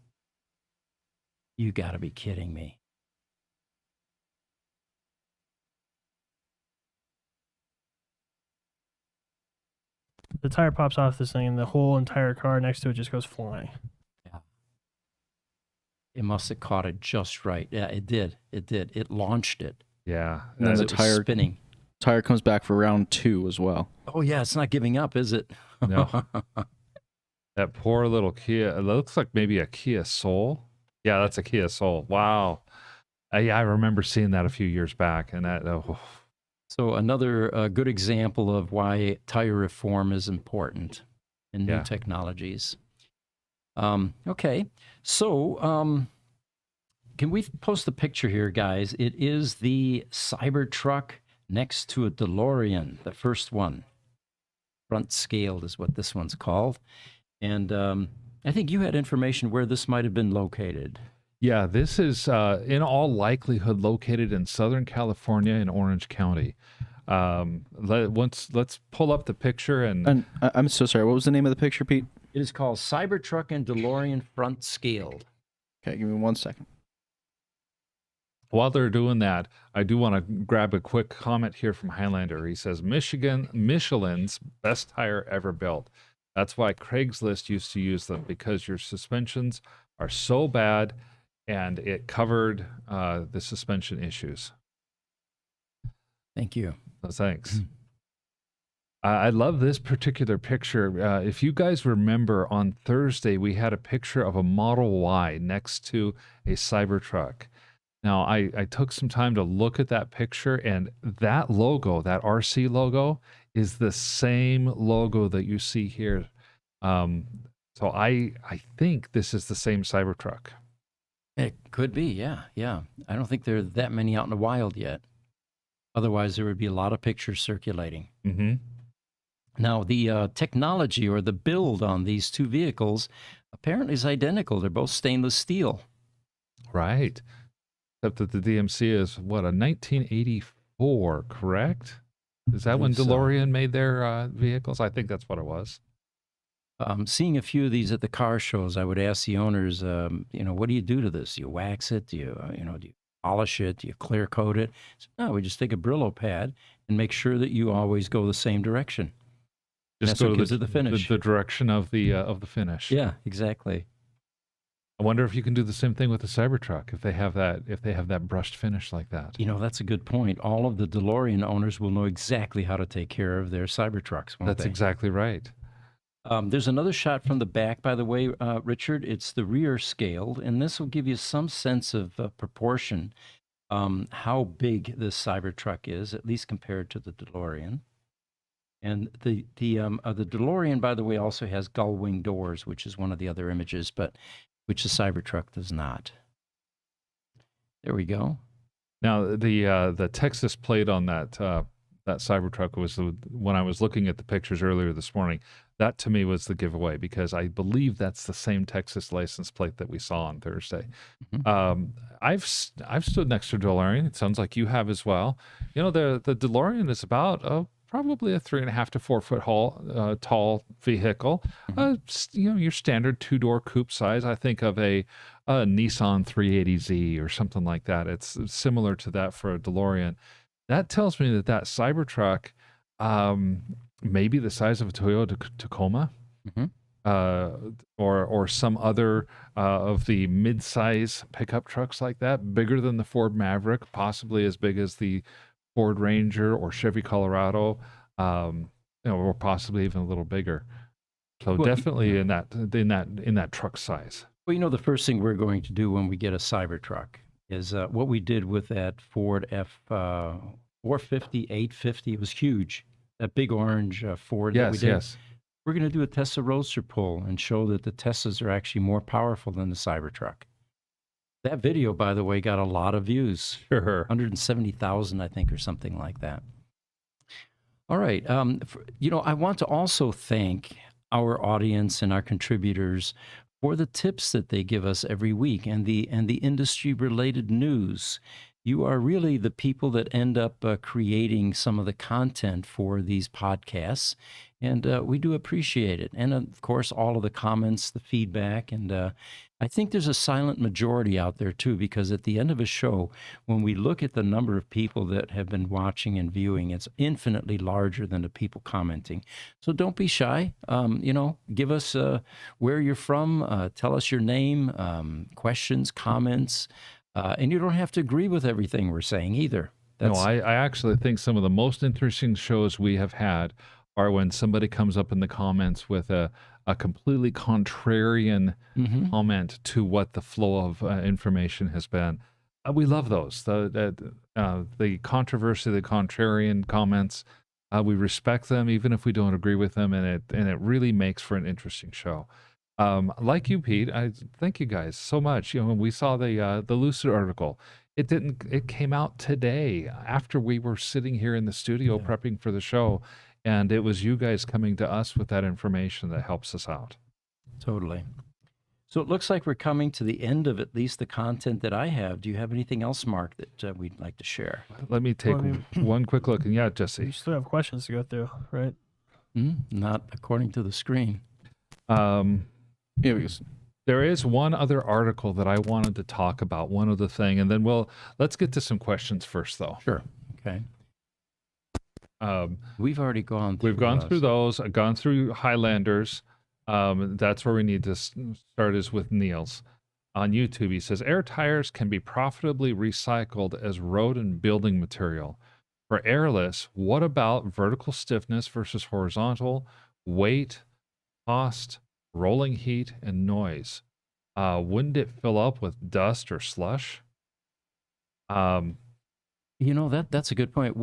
You got to be kidding me. The tire pops off this thing, and the whole entire car next to it just goes flying. Yeah. It must have caught it just right. Yeah, it did. It did. It launched it. Yeah. And then As the it was tire spinning. Tire comes back for round 2 as well. Oh, yeah. It's not giving up, is it? No. That poor little Kia. It looks like maybe a Kia Soul. Yeah, that's a Kia Soul. Wow. Yeah, I remember seeing that a few years back, and that. So another good example of why tire reform is important in new technologies. Okay, so can we post a picture here, guys? It is the Cybertruck next to a DeLorean, the first one. Front scaled is what this one's called. And I think you had information where this might have been located. Yeah, this is in all likelihood located in Southern California in Orange County. Let's pull up the picture and I'm so sorry. What was the name of the picture, Pete? It is called Cybertruck and DeLorean Front Scaled. Okay, give me 1 second. While they're doing that, I do want to grab a quick comment here from Highlander. He says, Michelin's best tire ever built. That's why Craigslist used to use them, because your suspensions are so bad, and it covered the suspension issues. Thank you. So thanks. I love this particular picture. If you guys remember, on Thursday, we had a picture of a Model Y next to a Cybertruck. Now, I took some time to look at that picture, and that logo, that RC logo, is the same logo that you see here. So I think this is the same Cybertruck. It could be, yeah. I don't think there are that many out in the wild yet. Otherwise, there would be a lot of pictures circulating. Mm-hmm. Now, the technology or the build on these two vehicles apparently is identical. They're both stainless steel. Right. Except that the DMC is, what, a 1984, correct? Is that when think so. DeLorean made their vehicles? I think that's what it was. Seeing a few of these at the car shows, I would ask the owners, what do you do to this? Do you wax it? Do you, do you polish it? Do you clear coat it? So, no, we just take a Brillo pad and make sure that you always go the same direction. Just That's go what to gives it the finish. the direction of the finish. Yeah, exactly. I wonder if you can do the same thing with the Cybertruck, if they have that brushed finish like that. That's a good point. All of the DeLorean owners will know exactly how to take care of their Cybertrucks, won't That's they? exactly right. There's another shot from the back, by the way, Richard. It's the rear scaled, and this will give you some sense of proportion, how big this Cybertruck is, at least compared to the DeLorean. And the DeLorean, by the way, also has gull wing doors, which is one of the other images, but which the Cybertruck does not. There we go. Now, the Texas plate on that Cybertruck was when I was looking at the pictures earlier this morning. That to me was the giveaway, because I believe that's the same Texas license plate that we saw on Thursday. Mm-hmm. I've stood next to a DeLorean. It sounds like you have as well. The DeLorean is about probably a 3.5 to 4 foot tall vehicle. Mm-hmm. Your standard 2-door coupe size. I think of a Nissan 380Z or something like that. It's similar to that for a DeLorean. That tells me that Cybertruck may be the size of a Toyota Tacoma, or some other of the mid-size pickup trucks like that, bigger than the Ford Maverick, possibly as big as the Ford Ranger or Chevy Colorado, or possibly even a little bigger. So Well, definitely in that truck size. Well, the first thing we're going to do when we get a Cybertruck is what we did with that Ford F450, 850. It was huge. That big orange Ford that we did. Yes. We're going to do a Tesla Roadster poll and show that the Teslas are actually more powerful than the Cybertruck. That video, by the way, got a lot of views. Sure. 170,000, I think, or something like that. All right. I want to also thank our audience and our contributors for the tips that they give us every week and the industry-related news. You are really the people that end up creating some of the content for these podcasts, and we do appreciate it. And, of course, all of the comments, the feedback, and I think there's a silent majority out there, too, because at the end of a show, when we look at the number of people that have been watching and viewing, it's infinitely larger than the people commenting. So don't be shy. Give us where you're from. Tell us your name, questions, comments. And you don't have to agree with everything we're saying either. No, I actually think some of the most interesting shows we have had are when somebody comes up in the comments with a completely contrarian comment to what the flow of information has been. We love those. The controversy, the contrarian comments, we respect them even if we don't agree with them, and it really makes for an interesting show. Like you, Pete, I thank you guys so much. When we saw the Lucid article, it came out today after we were sitting here in the studio prepping for the show, and it was you guys coming to us with that information that helps us out. Totally. So it looks like we're coming to the end of at least the content that I have. Do you have anything else, Mark, that we'd like to share? Let me take one quick look. And yeah, Jesse. You still have questions to go through, right? Not according to the screen. Yeah, because There is one other article that I wanted to talk about, one other thing, and then let's get to some questions first, though. Sure. Okay. Um, We've already gone through we've gone through those, gone through Highlanders. That's where we need to start is with Niels. On YouTube, he says, air tires can be profitably recycled as road and building material. For airless, what about vertical stiffness versus horizontal, weight, cost, rolling heat, and noise? Wouldn't it fill up with dust or slush? You know, that's a good point.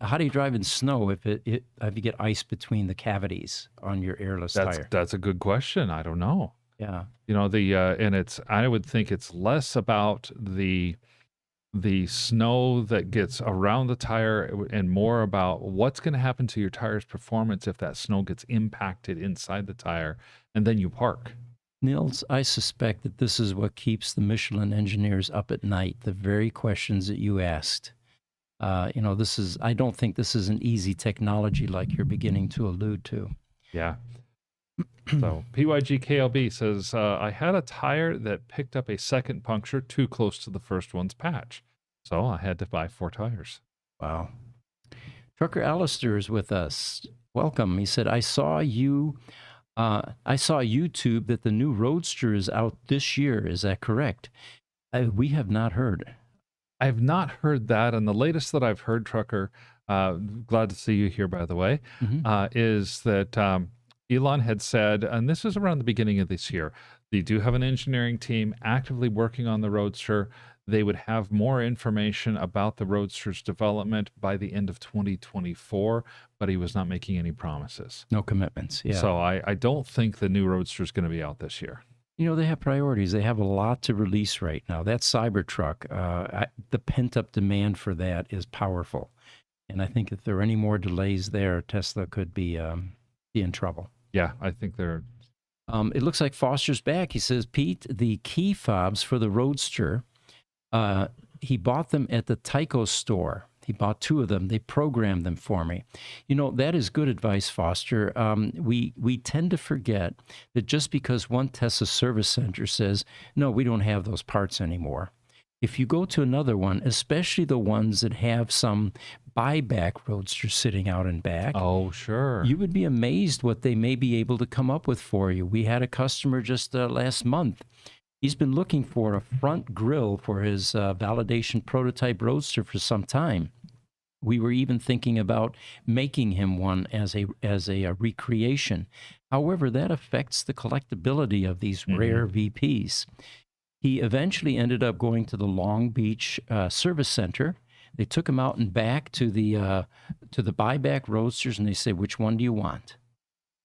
How do you drive in snow if if you get ice between the cavities on your airless tire? That's a good question. I don't know. Yeah. You know, and I would think it's less about the snow that gets around the tire and more about what's going to happen to your tire's performance if that snow gets impacted inside the tire and then you park. Nils, I suspect that this is what keeps the Michelin engineers up at night, the very questions that you asked. You know, I don't think this is an easy technology like you're beginning to allude to. Yeah. So PYGKLB says, I had a tire that picked up a second puncture too close to the first one's patch. So I had to buy 4 tires. Wow. Trucker Alistair is with us. Welcome. He said, I saw YouTube that the new Roadster is out this year. Is that correct? We have not heard. I have not heard that. And the latest that I've heard, Trucker, glad to see you here, by the way, is that Elon had said, and this is around the beginning of this year, they do have an engineering team actively working on the Roadster. They would have more information about the Roadster's development by the end of 2024, but he was not making any promises. No commitments. Yeah. So I don't think the new Roadster is going to be out this year. You know, they have priorities. They have a lot to release right now. That Cybertruck, the pent-up demand for that is powerful. And I think if there are any more delays there, Tesla could be in trouble. Yeah, I think they're... It looks like Foster's back. He says, Pete, the key fobs for the Roadster, he bought them at the Tyco store. He bought 2 of them. They programmed them for me. You know, that is good advice, Foster. We tend to forget that just because one Tesla service center says, no, we don't have those parts anymore. If you go to another one, especially the ones that have some buyback Roadsters sitting out in back, oh, sure, you would be amazed what they may be able to come up with for you. We had a customer just last month. He's been looking for a front grille for his validation prototype Roadster for some time. We were even thinking about making him one as a recreation. However, that affects the collectability of these rare VPs. He eventually ended up going to the Long Beach service center. They took him out and back to the buyback Roadsters, and they said, "Which one do you want?"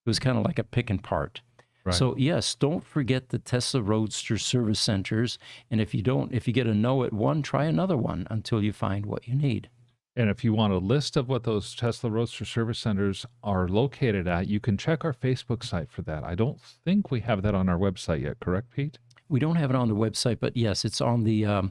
It was kind of like a pick and part. Right. So yes, don't forget the Tesla Roadster service centers. And if you get a no at one, try another one until you find what you need. And if you want a list of what those Tesla Roadster service centers are located at, you can check our Facebook site for that. I don't think we have that on our website yet, correct, Pete? We don't have it on the website, but yes, it's on the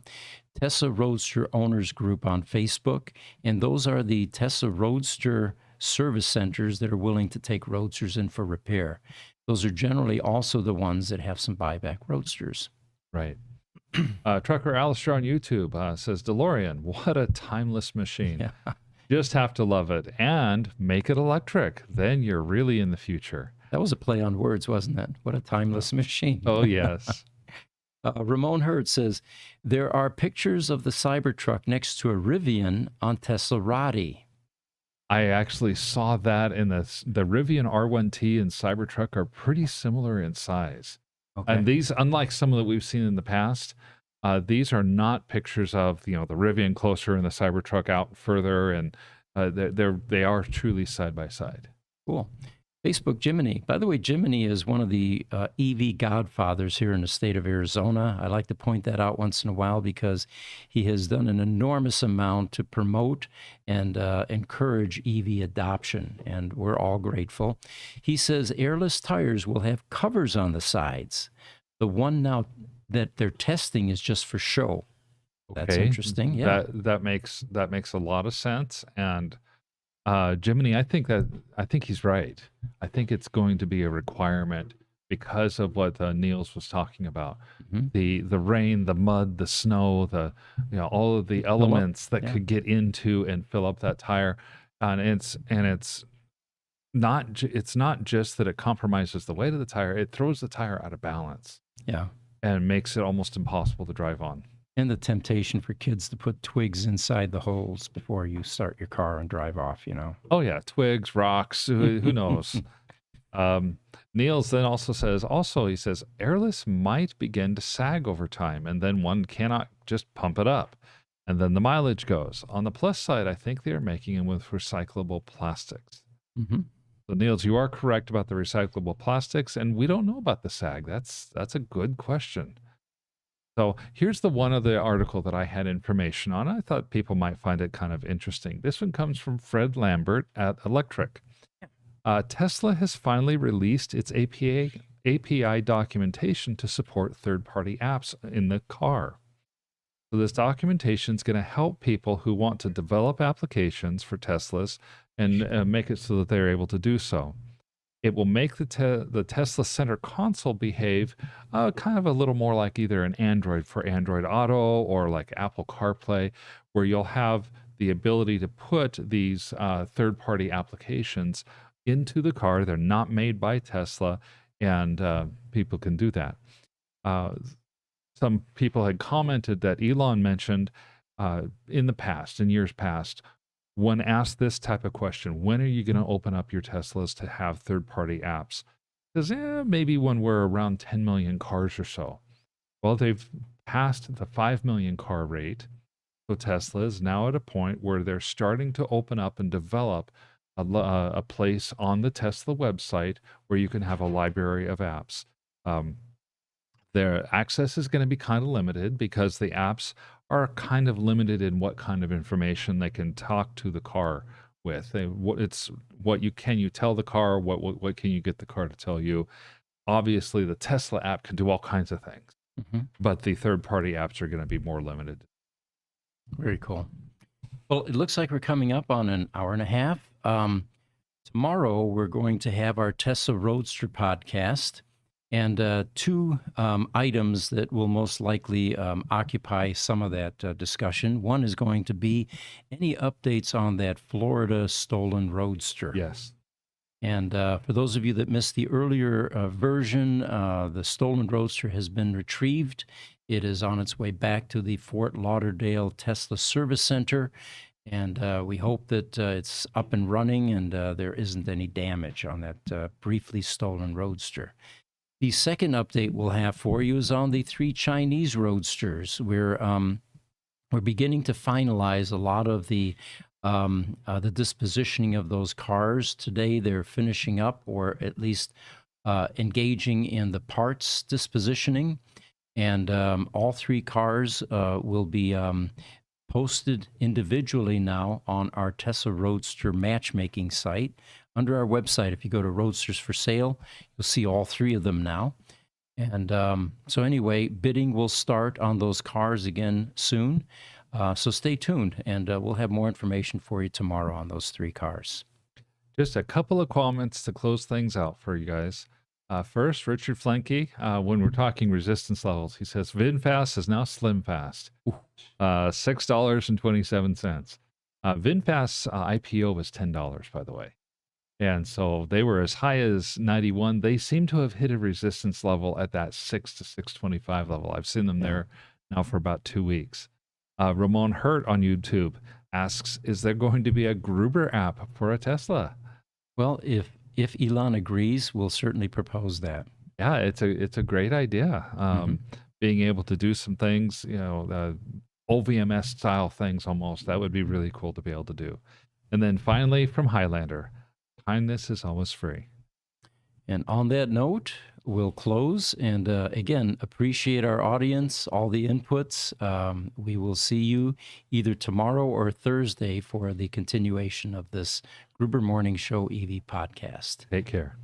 Tesla Roadster Owners Group on Facebook. And those are the Tesla Roadster service centers that are willing to take Roadsters in for repair. Those are generally also the ones that have some buyback Roadsters. Right. Trucker Alistair on YouTube says, DeLorean, what a timeless machine. Yeah. Just have to love it and make it electric. Then you're really in the future. That was a play on words, wasn't it? What a timeless machine. Oh, yes. Ramon Hurd says, there are pictures of the Cybertruck next to a Rivian on Tesla Roddy. I actually saw that in the Rivian R1T and Cybertruck are pretty similar in size. Okay. And these, unlike some that we've seen in the past, these are not pictures of the Rivian closer and the Cybertruck out further, and they are truly side by side. Cool. Facebook Jiminy. By the way, Jiminy is one of the EV godfathers here in the state of Arizona. I like to point that out once in a while because he has done an enormous amount to promote and encourage EV adoption, and we're all grateful. He says Airless Tires will have covers on the sides. The one now that they're testing is just for show. Okay. That's interesting. Yeah, that makes a lot of sense. And Jiminy, I think he's right. I think it's going to be a requirement because of what Niels was talking about. Mhm. The rain, the mud, the snow, all of the elements that yeah. could get into and fill up that tire. And it's not just that it compromises the weight of the tire, it throws the tire out of balance Yeah. and makes it almost impossible to drive on. And the temptation for kids to put twigs inside the holes before you start your car and drive off, Oh yeah, twigs, rocks, who knows? Niels then also says, he says, airless might begin to sag over time, and then one cannot just pump it up. And then the mileage goes. On the plus side, I think they are making them with recyclable plastics. Mm-hmm. So Niels, you are correct about the recyclable plastics, and we don't know about the sag. That's a good question. So here's the one of the article that I had information on. I thought people might find it kind of interesting. This one comes from Fred Lambert at Electric. Tesla has finally released its API documentation to support third-party apps in the car. So this documentation is going to help people who want to develop applications for Teslas and make it so that they're able to do so. It will make the Tesla Center console behave kind of a little more like either an Android for Android Auto or like Apple CarPlay, where you'll have the ability to put these third-party applications into the car. They're not made by Tesla, and people can do that. Some people had commented that Elon mentioned in years past, when asked this type of question, when are you going to open up your Teslas to have third-party apps? He says, maybe when we're around 10 million cars or so. Well, they've passed the 5 million car rate. So Tesla is now at a point where they're starting to open up and develop a place on the Tesla website where you can have a library of apps. Their access is going to be kind of limited because the apps are kind of limited in what kind of information they can talk to the car with. Can you tell the car, what can you get the car to tell you? Obviously, the Tesla app can do all kinds of things, but the third-party apps are going to be more limited. Very cool. Well, it looks like we're coming up on an hour and a half. Tomorrow, we're going to have our Tesla Roadster podcast, and two items that will most likely occupy some of that discussion. One is going to be any updates on that Florida stolen Roadster. Yes. And for those of you that missed the earlier version, the stolen Roadster has been retrieved. It is on its way back to the Fort Lauderdale Tesla Service Center. And we hope that it's up and running and there isn't any damage on that briefly stolen Roadster. The second update we'll have for you is on the 3 Chinese Roadsters. We're beginning to finalize a lot of the dispositioning of those cars. Today they're finishing up, or at least engaging in the parts dispositioning. And all 3 cars will be posted individually now on our Tesla Roadster matchmaking site. Under our website, if you go to Roadsters for Sale, you'll see all 3 of them now. And so anyway, bidding will start on those cars again soon. So stay tuned, and we'll have more information for you tomorrow on those 3 cars. Just a couple of comments to close things out for you guys. First, Richard Flenke, when we're talking resistance levels, he says VinFast is now SlimFast. $6.27. VinFast's IPO was $10, by the way. And so they were as high as 91. They seem to have hit a resistance level at that 6 to 625 level. I've seen them there now for about 2 weeks. Ramon Hurt on YouTube asks, is there going to be a Gruber app for a Tesla? Well, if Elon agrees, we'll certainly propose that. Yeah, it's a great idea. Being able to do some things, OVMS style things almost, that would be really cool to be able to do. And then finally from Highlander, kindness is always free. And on that note, we'll close and again, appreciate our audience, all the inputs. We will see you either tomorrow or Thursday for the continuation of this Gruber Morning Show EV podcast. Take care.